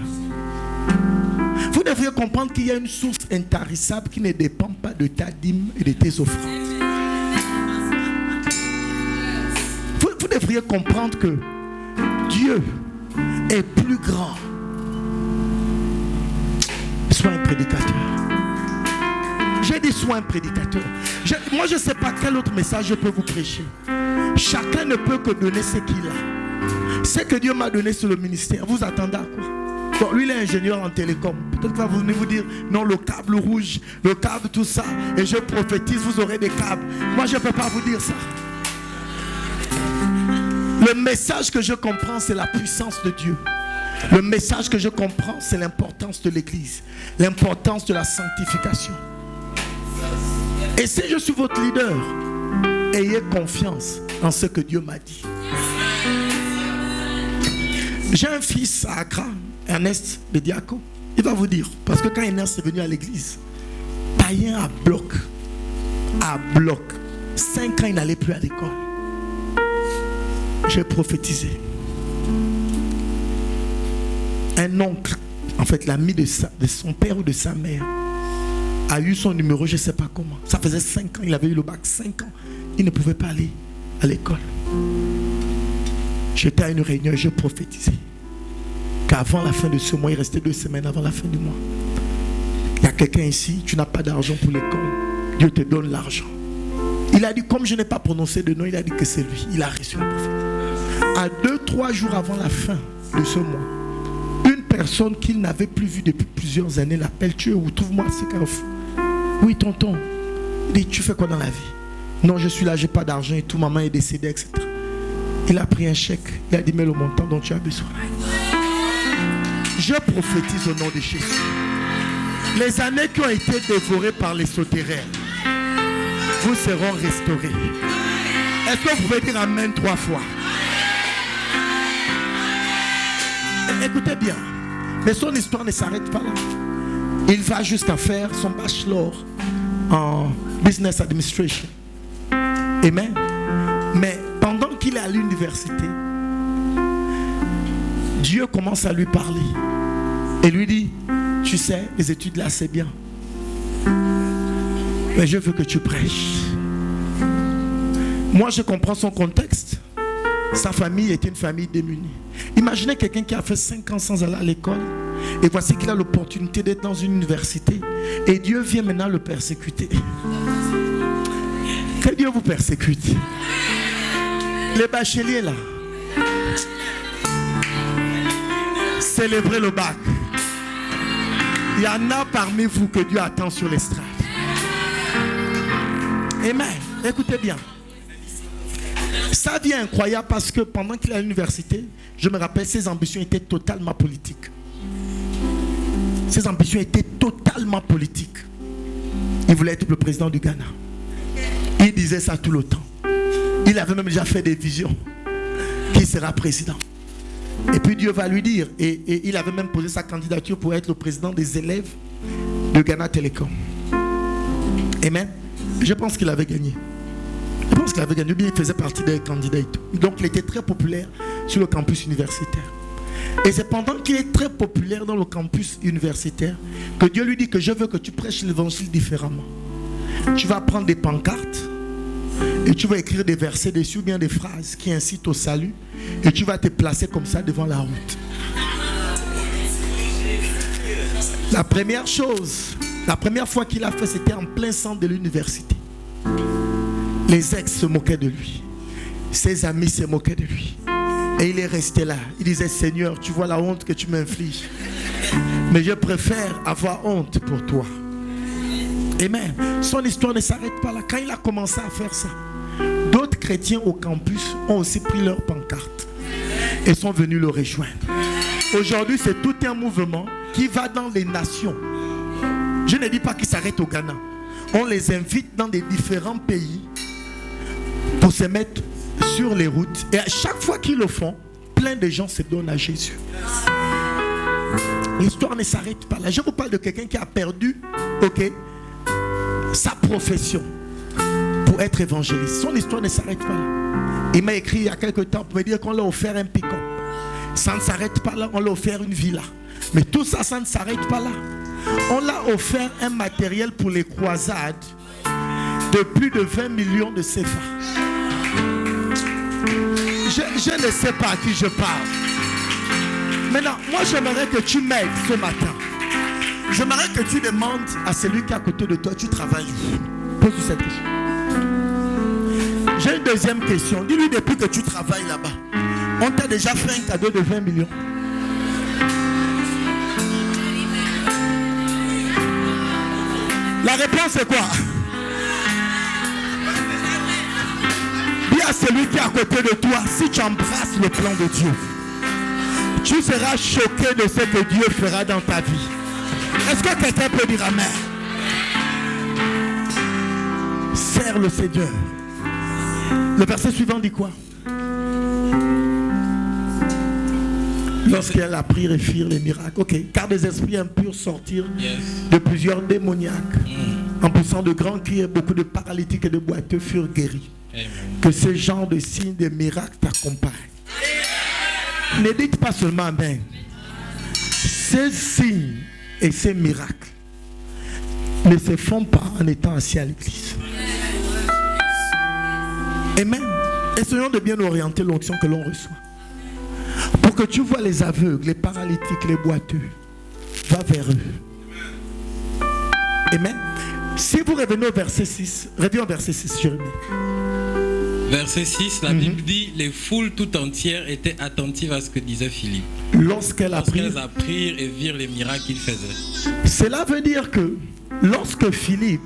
[SPEAKER 1] Vous devriez comprendre qu'il y a une source intarissable qui ne dépend pas de ta dîme et de tes offrandes. Vous devriez comprendre que Dieu est plus grand. Sois un prédicateur. J'ai dit sois un prédicateur. Moi je ne sais pas quel autre message je peux vous prêcher. Chacun ne peut que donner ce qu'il a. Ce que Dieu m'a donné sur le ministère, vous attendez à quoi? Bon, lui il est ingénieur en télécom. Peut-être qu'il va venir vous dire non, le câble rouge, le câble tout ça. Et je prophétise, vous aurez des câbles. Moi je ne peux pas vous dire ça. Le message que je comprends, c'est la puissance de Dieu. Le message que je comprends, c'est l'importance de l'église, l'importance de la sanctification. Et si je suis votre leader, ayez confiance en ce que Dieu m'a dit. J'ai un fils à Accra, Ernest Bediako. Il va vous dire, parce que quand Ernest est venu à l'église, païen à bloc. 5 ans, il n'allait plus à l'école. J'ai prophétisé. Un oncle, en fait l'ami de son père ou de sa mère, a eu son numéro, je ne sais pas comment. Ça faisait 5 ans, il avait eu le bac, 5 ans. Il ne pouvait pas aller à l'école. J'étais à une réunion et je prophétisais qu'avant la fin de ce mois, il restait 2 semaines avant la fin du mois. Il y a quelqu'un ici, tu n'as pas d'argent pour l'école. Dieu te donne l'argent. Il a dit, comme je n'ai pas prononcé de nom, il a dit que c'est lui. Il a reçu un prophète. À 2-3 jours avant la fin de ce mois, une personne qu'il n'avait plus vue depuis plusieurs années l'appelle. Tu es où? Trouve-moi ce carrefour. Oui, tonton. Il dit, tu fais quoi dans la vie? Non, je suis là, j'ai pas d'argent et tout, maman est décédée, etc. Il a pris un chèque. Il a dit, mets le montant dont tu as besoin. Je prophétise au nom de Jésus. Les années qui ont été dévorées par les sauterelles vous seront restaurées. Est-ce que vous pouvez dire amen 3 fois? Écoutez bien, mais son histoire ne s'arrête pas là. Il va jusqu'à faire son bachelor en business administration. Amen. Mais pendant qu'il est à l'université, Dieu commence à lui parler et lui dit, tu sais, les études là c'est bien, mais je veux que tu prêches. Moi je comprends son contexte. Sa famille était une famille démunie. Imaginez quelqu'un qui a fait 5 ans sans aller à l'école et voici qu'il a l'opportunité d'être dans une université et Dieu vient maintenant le persécuter. Que Dieu vous persécute. Les bacheliers là, célébrez le bac. Il y en a parmi vous que Dieu attend sur l'estrade. Amen. Écoutez bien. Ça devient incroyable parce que pendant qu'il est à l'université, je me rappelle, ses ambitions étaient totalement politiques. Ses ambitions étaient totalement politiques. Il voulait être le président du Ghana. Il disait ça tout le temps. Il avait même déjà fait des visions qu'il sera président. Et puis Dieu va lui dire, et il avait même posé sa candidature pour être le président des élèves de Ghana Telecom. Amen. Je pense qu'il avait gagné. Je pense qu'il avait gagné. Bien, il faisait partie des candidats et tout. Donc il était très populaire sur le campus universitaire. Et c'est pendant qu'il est très populaire dans le campus universitaire que Dieu lui dit que je veux que tu prêches l'évangile différemment. Tu vas prendre des pancartes et tu vas écrire des versets dessus, ou bien des phrases qui incitent au salut, et tu vas te placer comme ça devant la route. La première chose, la première fois qu'il a fait, c'était en plein centre de l'université. Les ex se moquaient de lui. Ses amis se moquaient de lui. Et il est resté là. Il disait, Seigneur, tu vois la honte que tu m'infliges. Mais je préfère avoir honte pour toi. Amen. Son histoire ne s'arrête pas là. Quand il a commencé à faire ça, d'autres chrétiens au campus ont aussi pris leur pancarte et sont venus le rejoindre. Aujourd'hui, c'est tout un mouvement qui va dans les nations. Je ne dis pas qu'il s'arrête au Ghana. On les invite dans des différents pays pour se mettre sur les routes. Et à chaque fois qu'ils le font, plein de gens se donnent à Jésus. L'histoire ne s'arrête pas là. Je vous parle de quelqu'un qui a perdu, sa profession pour être évangéliste. Son histoire ne s'arrête pas là. Il m'a écrit il y a quelques temps pour me dire qu'on l'a offert un pick-up. Ça ne s'arrête pas là. On l'a offert une villa. Mais tout ça, ça ne s'arrête pas là. On l'a offert un matériel pour les croisades de plus de 20 millions de CFA. Je ne sais pas à qui je parle. Maintenant, moi j'aimerais que tu m'aides ce matin. J'aimerais que tu demandes à celui qui est à côté de toi, tu travailles où? Pose-lui cette question. J'ai une deuxième question. Dis-lui, depuis que tu travailles là-bas, on t'a déjà fait un cadeau de 20 millions. La réponse est quoi? Dis à celui qui est à côté de toi, si tu embrasses le plan de Dieu, tu seras choqué de ce que Dieu fera dans ta vie. Est-ce que quelqu'un peut dire amen? Sers le Seigneur. Le verset suivant dit quoi? Lorsqu'elle a pris et firent les miracles. Car des esprits impurs sortirent de plusieurs démoniaques. En poussant de grands cris, beaucoup de paralytiques et de boiteux furent guéris. Amen. Que ce genre de signes, de miracles t'accompagnent. Ne dites pas seulement amen. Ces signes et ces miracles ne se font pas en étant assis à l'église. Amen. Essayons de bien orienter l'onction que l'on reçoit. Pour que tu vois les aveugles, les paralytiques, les boiteux, va vers eux. Amen. Si vous revenez au verset 6, revenez au verset 6, Jérémie.
[SPEAKER 2] Verset 6, la Bible dit, les foules tout entières étaient attentives à ce que disait Philippe.
[SPEAKER 1] Lorsqu'elles
[SPEAKER 2] apprirent et virent les miracles qu'il faisait.
[SPEAKER 1] Cela veut dire que lorsque Philippe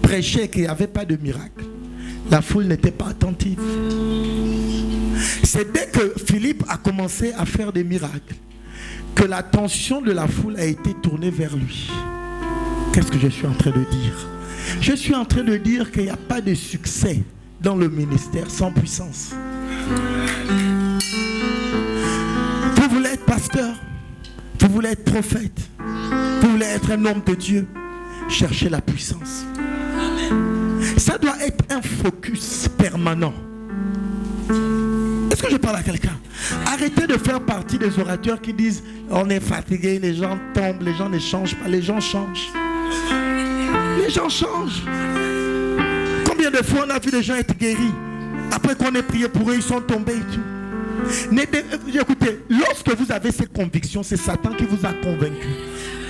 [SPEAKER 1] prêchait qu'il n'y avait pas de miracle, la foule n'était pas attentive. C'est dès que Philippe a commencé à faire des miracles que l'attention de la foule a été tournée vers lui. Qu'est-ce que je suis en train de dire? Je suis en train de dire qu'il n'y a pas de succès dans le ministère sans puissance. Vous voulez être pasteur, vous voulez être prophète, vous voulez être un homme de Dieu, cherchez la puissance. Ça doit être un focus permanent. Est-ce que je parle à quelqu'un? Arrêtez de faire partie des orateurs qui disent on est fatigué, les gens tombent, les gens ne changent pas. Les gens changent. Les gens changent. Combien de fois on a vu des gens être guéris? Après qu'on ait prié pour eux, ils sont tombés et tout. Écoutez, lorsque vous avez ces convictions, c'est Satan qui vous a convaincu.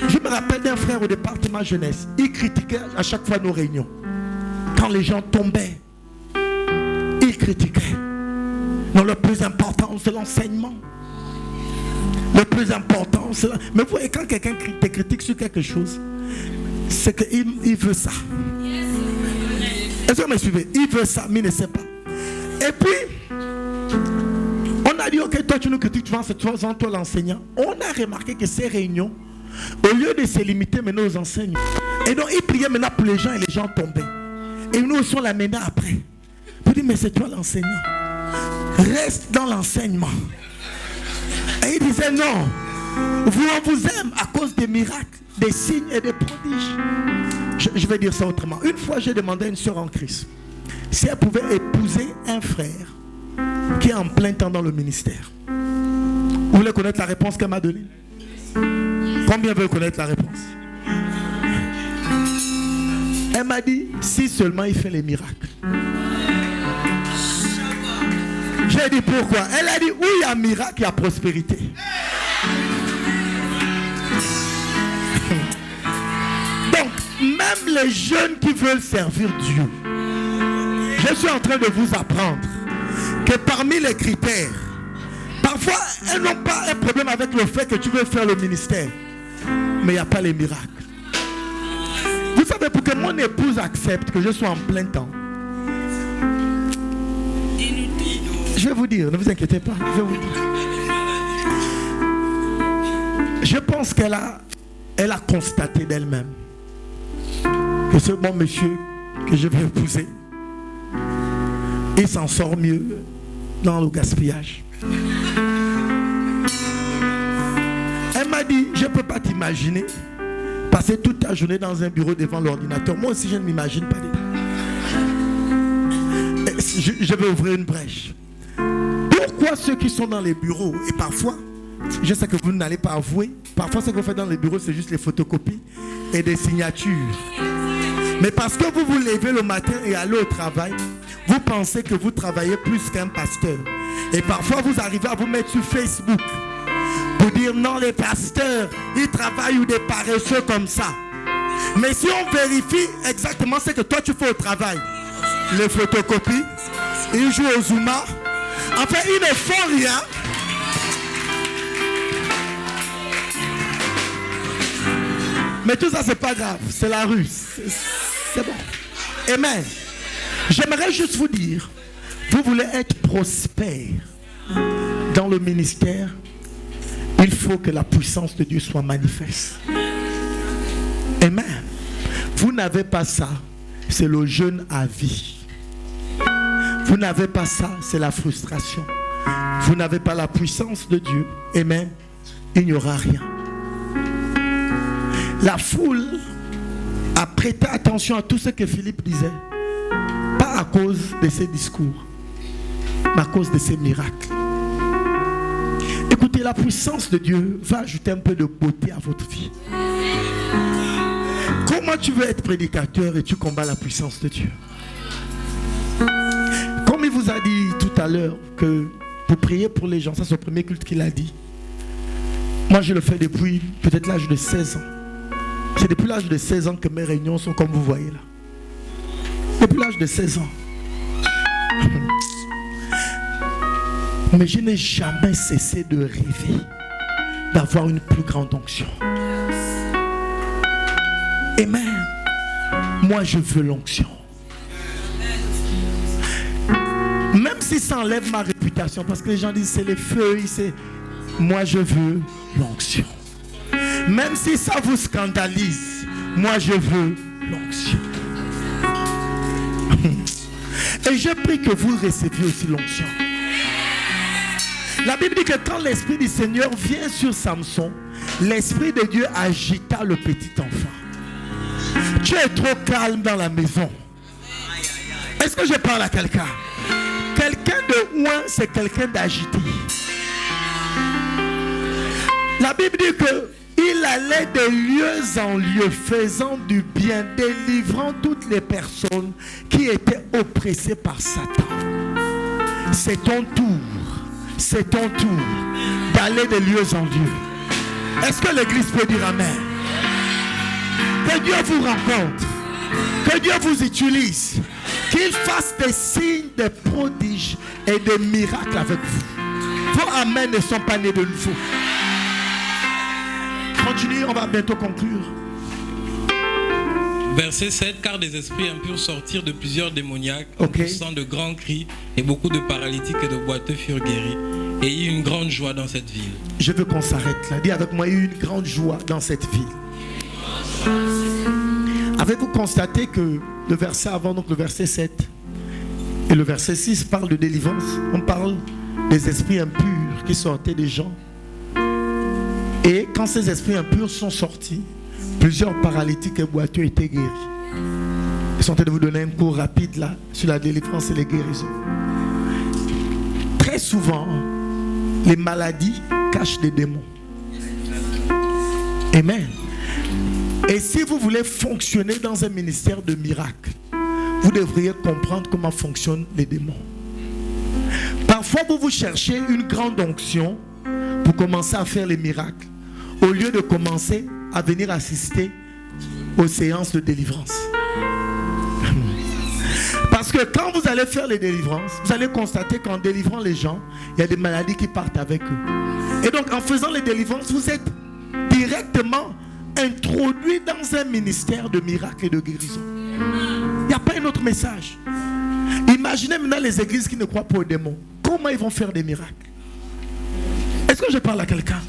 [SPEAKER 1] Je me rappelle d'un frère au département jeunesse. Il critiquait à chaque fois nos réunions. Quand les gens tombaient, il critiquait. Non, le plus important, c'est l'enseignement. Le plus important, c'est... Mais vous voyez, quand quelqu'un te critique sur quelque chose, c'est qu'il veut ça. Est-ce que vous me suivez? Il veut ça, mais il ne sait pas. Et puis, on a dit, ok, toi tu nous critiques, tu vas en toi l'enseignant. On a remarqué que ces réunions, au lieu de se limiter maintenant aux enseignants, Et donc il priait maintenant pour les gens et les gens tombaient. Et nous aussi on l'amenait après. Vous dites, mais c'est toi l'enseignant. Reste dans l'enseignement. Et il disait non. On vous aime à cause des miracles, des signes et des prodiges. Je vais dire ça autrement. Une fois j'ai demandé à une soeur en Christ si elle pouvait épouser un frère qui est en plein temps dans le ministère. Vous voulez connaître la réponse qu'elle m'a donnée? Combien veulent connaître la réponse? Elle m'a dit, si seulement il fait les miracles. J'ai dit pourquoi? Elle a dit, où il y a miracle, il y a prospérité. Donc, même les jeunes qui veulent servir Dieu, je suis en train de vous apprendre que parmi les critères, parfois, elles n'ont pas un problème avec le fait que tu veux faire le ministère, mais il n'y a pas les miracles. Vous savez, pour que mon épouse accepte que je sois en plein temps, je vais vous dire, ne vous inquiétez pas, je vais vous dire. Je pense qu'elle a constaté d'elle-même que ce bon monsieur que je vais épouser, il s'en sort mieux dans le gaspillage. Elle m'a dit, je ne peux pas t'imaginer passer toute ta journée dans un bureau devant l'ordinateur. Moi aussi, je ne m'imagine pas. Je vais ouvrir une brèche. Pourquoi ceux qui sont dans les bureaux, et parfois, je sais que vous n'allez pas avouer, parfois ce que vous faites dans les bureaux, c'est juste les photocopies et des signatures. Mais parce que vous vous levez le matin et allez au travail, vous pensez que vous travaillez plus qu'un pasteur. Et parfois, vous arrivez à vous mettre sur Facebook pour dire non, les pasteurs, ils travaillent ou des paresseux comme ça. Mais si on vérifie exactement ce que toi tu fais au travail, les photocopies, ils jouent au Zuma, en fait, ils ne font rien. Mais tout ça, c'est pas grave. C'est la rue. C'est bon. Amen. J'aimerais juste vous dire, vous voulez être prospère dans le ministère, il faut que la puissance de Dieu soit manifeste. Amen. Vous n'avez pas ça, c'est le jeûne à vie. Vous n'avez pas ça, c'est la frustration. Vous n'avez pas la puissance de Dieu. Amen. Il n'y aura rien. La foule a prêté attention à tout ce que Philippe disait. Pas à cause de ses discours, mais à cause de ses miracles. Écoutez, la puissance de Dieu va ajouter un peu de beauté à votre vie. Comment tu veux être prédicateur et tu combats la puissance de Dieu? Comme il vous a dit tout à l'heure que vous priez pour les gens, ça c'est le premier culte qu'il a dit. Moi je le fais depuis peut-être l'âge de 16 ans. C'est depuis l'âge de 16 ans que mes réunions sont comme vous voyez là. Depuis l'âge de 16 ans. Mais je n'ai jamais cessé de rêver d'avoir une plus grande onction. Amen. Moi je veux l'onction. Même si ça enlève ma réputation, parce que les gens disent c'est les feux, moi je veux l'onction. Même si ça vous scandalise, moi je veux l'onction. Et je prie que vous receviez aussi l'onction. La Bible dit que quand l'Esprit du Seigneur vient sur Samson, l'Esprit de Dieu agita le petit enfant. Tu es trop calme dans la maison. Est-ce que je parle à quelqu'un? Quelqu'un de ouin, c'est quelqu'un d'agité. La Bible dit que il allait de lieu en lieu, faisant du bien, délivrant toutes les personnes qui étaient oppressées par Satan. C'est ton tour d'aller de lieu en lieu. Est-ce que l'église peut dire amen? Que Dieu vous rencontre, que Dieu vous utilise, qu'il fasse des signes, des prodiges et des miracles avec vous. Vos amen ne sont pas nés de nouveau. Continuez, on va bientôt conclure.
[SPEAKER 2] Verset 7, car des esprits impurs sortirent de plusieurs démoniaques, poussant de grands cris, et beaucoup de paralytiques et de boiteux furent guéris. Et il y eut une grande joie dans cette ville.
[SPEAKER 1] Je veux qu'on s'arrête là. Dis avec moi, il y a eu une grande joie dans cette ville. Avez-vous constaté que le verset avant, donc le verset 7 et le verset 6 parle de délivrance? On parle des esprits impurs qui sortaient des gens. Et quand ces esprits impurs sont sortis, plusieurs paralytiques et boiteux étaient guéris. Ils sont en train de vous donner un cours rapide là sur la délivrance et les guérisons. Très souvent, les maladies cachent des démons. Amen. Et si vous voulez fonctionner dans un ministère de miracles, vous devriez comprendre comment fonctionnent les démons. Parfois, vous cherchez une grande onction pour commencer à faire les miracles, au lieu de commencer à venir assister aux séances de délivrance. Parce que quand vous allez faire les délivrances, vous allez constater qu'en délivrant les gens, il y a des maladies qui partent avec eux. Et donc en faisant les délivrances, vous êtes directement introduit dans un ministère de miracles et de guérison. Il n'y a pas un autre message. Imaginez maintenant les églises qui ne croient pas aux démons. Comment ils vont faire des miracles? Est-ce que je parle à quelqu'un?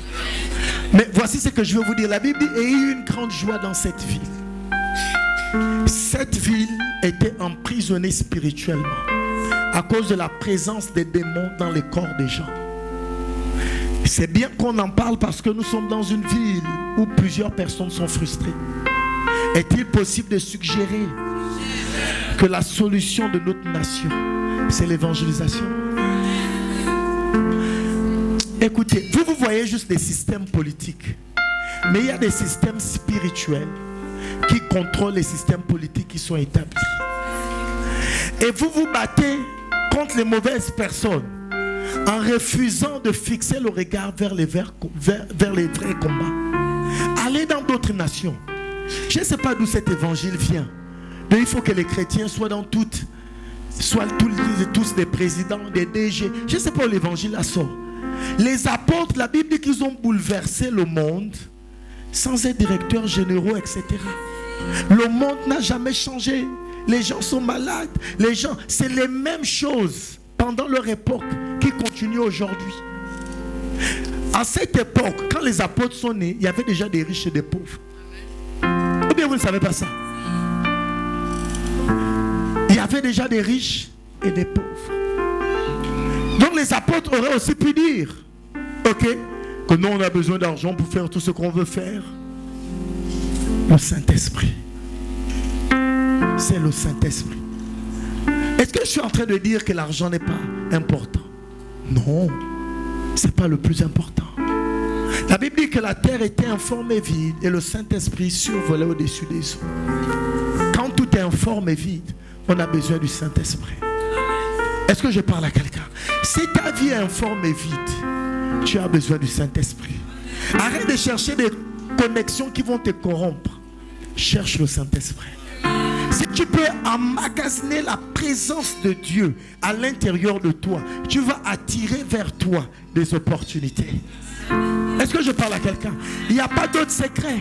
[SPEAKER 1] Mais voici ce que je veux vous dire. La Bible dit, et il y a eu une grande joie dans cette ville. Cette ville était emprisonnée spirituellement à cause de la présence des démons dans les corps des gens. C'est bien qu'on en parle parce que nous sommes dans une ville où plusieurs personnes sont frustrées. Est-il possible de suggérer que la solution de notre nation, c'est l'évangélisation? Écoutez, vous voyez juste des systèmes politiques, mais il y a des systèmes spirituels qui contrôlent les systèmes politiques qui sont établis. Et vous vous battez contre les mauvaises personnes en refusant de fixer le regard vers les vrais combats. Allez dans d'autres nations. Je ne sais pas d'où cet évangile vient. Mais il faut que les chrétiens soient dans toutes, soient tous des présidents, des DG. Je ne sais pas où l'évangile la sort. Les apôtres, la Bible dit qu'ils ont bouleversé le monde sans être directeurs généraux, etc. Le monde n'a jamais changé. Les gens sont malades. Les gens, c'est les mêmes choses pendant leur époque qui continuent aujourd'hui. À cette époque, quand les apôtres sont nés, il y avait déjà des riches et des pauvres. Ou bien vous ne savez pas ça? Il y avait déjà des riches et des pauvres. Donc les apôtres auraient aussi pu dire, ok, que nous on a besoin d'argent pour faire tout ce qu'on veut faire. Le Saint-Esprit. C'est le Saint-Esprit. Est-ce que je suis en train de dire que l'argent n'est pas important? Non, ce n'est pas le plus important. La Bible dit que la terre était informe et vide et le Saint-Esprit survolait au-dessus des eaux. Quand tout est informe et vide, on a besoin du Saint-Esprit. Est-ce que je parle à quelqu'un? Si ta vie est informe et vide, tu as besoin du Saint-Esprit. Arrête de chercher des connexions qui vont te corrompre. Cherche le Saint-Esprit. Si tu peux emmagasiner la présence de Dieu à l'intérieur de toi, tu vas attirer vers toi des opportunités. Est-ce que je parle à quelqu'un? Il n'y a pas d'autre secret.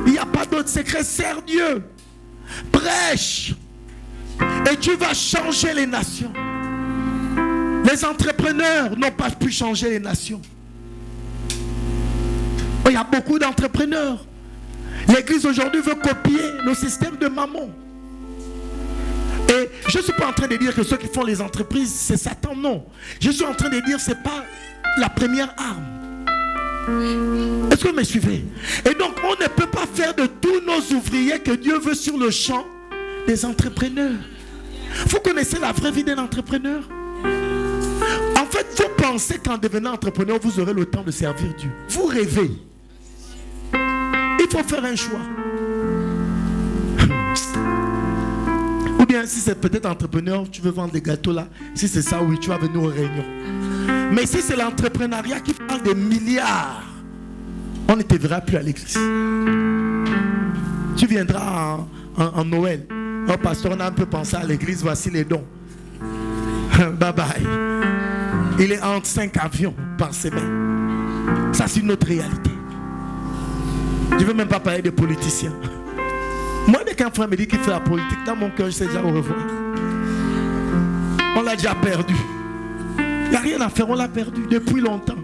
[SPEAKER 1] Il n'y a pas d'autre secret. Sers Dieu. Prêche. Et tu vas changer les nations. Les entrepreneurs n'ont pas pu changer les nations. Il y a beaucoup d'entrepreneurs. L'église aujourd'hui veut copier le système de Mammon. Et je ne suis pas en train de dire que ceux qui font les entreprises, c'est Satan, non. Je suis en train de dire que ce n'est pas la première arme. Est-ce que vous me suivez? Et donc, on ne peut pas faire de tous nos ouvriers que Dieu veut sur le champ des entrepreneurs. Vous connaissez la vraie vie d'un entrepreneur? En fait, vous pensez qu'en devenant entrepreneur, vous aurez le temps de servir Dieu. Vous rêvez. Il faut faire un choix. Ou bien si c'est peut-être entrepreneur, tu veux vendre des gâteaux là. Si c'est ça, oui, tu vas venir aux réunions. Mais si c'est l'entrepreneuriat qui parle des milliards, on ne te verra plus à l'église. Tu viendras en Noël. Oh pasteur, on a un peu pensé à l'église, voici les dons. Bye bye. Il est entre 5 avions par semaine. Ça c'est notre réalité. Je ne veux même pas parler des politiciens. Moi, dès qu'un frère me dit qu'il fait la politique, dans mon cœur, je sais déjà au revoir. On l'a déjà perdu. Il n'y a rien à faire, on l'a perdu depuis longtemps.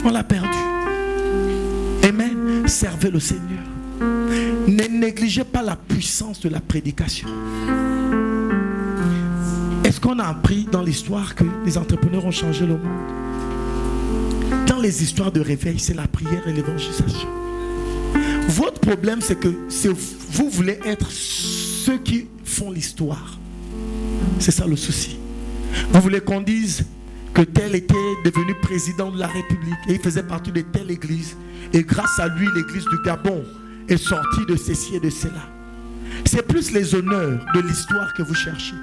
[SPEAKER 1] On l'a perdu. Amen. Servez le Seigneur. Ne négligez pas la puissance de la prédication. Est-ce qu'on a appris dans l'histoire que les entrepreneurs ont changé le monde? Dans les histoires de réveil, c'est la prière et l'évangélisation. Votre problème, c'est que vous voulez être ceux qui font l'histoire. C'est ça le souci. Vous voulez qu'on dise que tel était devenu président de la République et il faisait partie de telle église. Et grâce à lui, l'église du Gabon est sortie de ceci et de cela. C'est plus les honneurs de l'histoire que vous cherchez.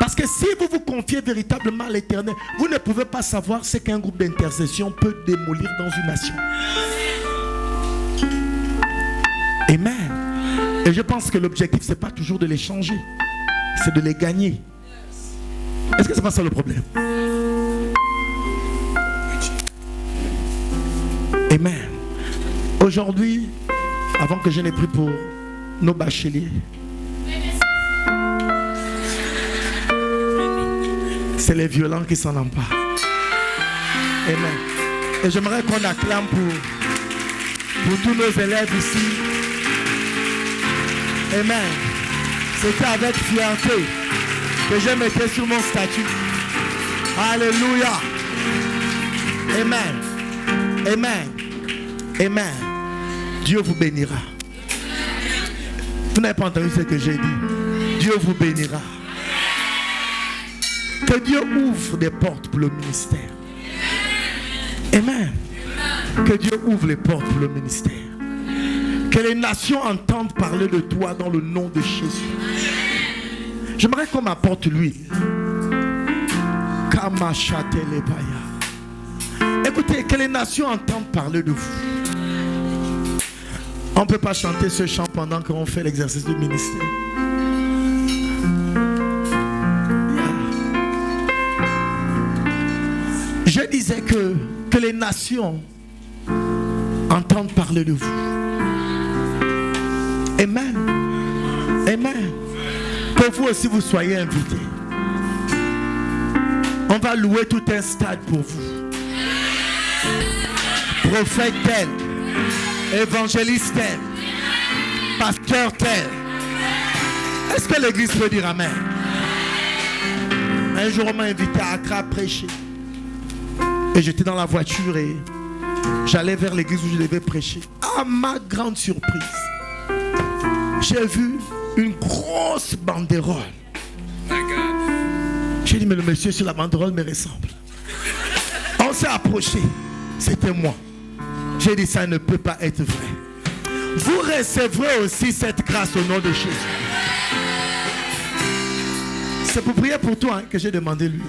[SPEAKER 1] Parce que si vous vous confiez véritablement à l'Éternel, vous ne pouvez pas savoir ce qu'un groupe d'intercession peut démolir dans une nation. Amen. Et je pense que l'objectif, ce n'est pas toujours de les changer, c'est de les gagner. Est-ce que c'est pas ça le problème? Amen. Aujourd'hui, avant que je n'ai pris pour nos bacheliers, c'est les violents qui s'en emparent. Amen. Et j'aimerais qu'on acclame pour tous nos élèves ici. Amen. C'était avec fierté que je mettais sur mon statut. Alléluia. Amen. Amen. Amen. Dieu vous bénira. Vous n'avez pas entendu ce que j'ai dit. Dieu vous bénira. Que Dieu ouvre des portes pour le ministère. Amen. Que Dieu ouvre les portes pour le ministère. Que les nations entendent parler de toi dans le nom de Jésus. J'aimerais qu'on m'apporte l'huile. Écoutez, que les nations entendent parler de vous. On ne peut pas chanter ce chant pendant qu'on fait l'exercice du ministère. Je disais que les nations entendent parler de vous. Amen. Amen. Que vous aussi vous soyez invités. On va louer tout un stade pour vous. Prophète tel, évangéliste tel, pasteur tel. Est-ce que l'église peut dire amen? Un jour on m'a invité à Accra prêcher. Et j'étais dans la voiture et j'allais vers l'église où je devais prêcher. À ma grande surprise, j'ai vu une grosse banderole. J'ai dit, mais le monsieur sur la banderole me ressemble. On s'est approché. C'était moi. J'ai dit, ça ne peut pas être vrai. Vous recevrez aussi cette grâce au nom de Jésus. C'est pour prier pour toi que j'ai demandé lui.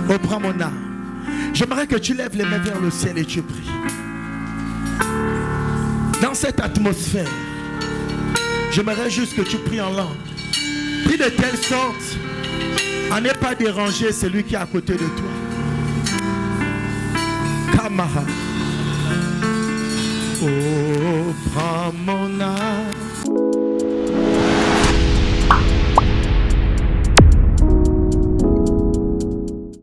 [SPEAKER 1] Oh, prends mon âme. J'aimerais que tu lèves les mains vers le ciel et tu pries. Dans cette atmosphère, j'aimerais juste que tu pries en langue. Prie de telle sorte à ne pas déranger celui qui est à côté de toi. Kamaha. Oh, prends mon âme.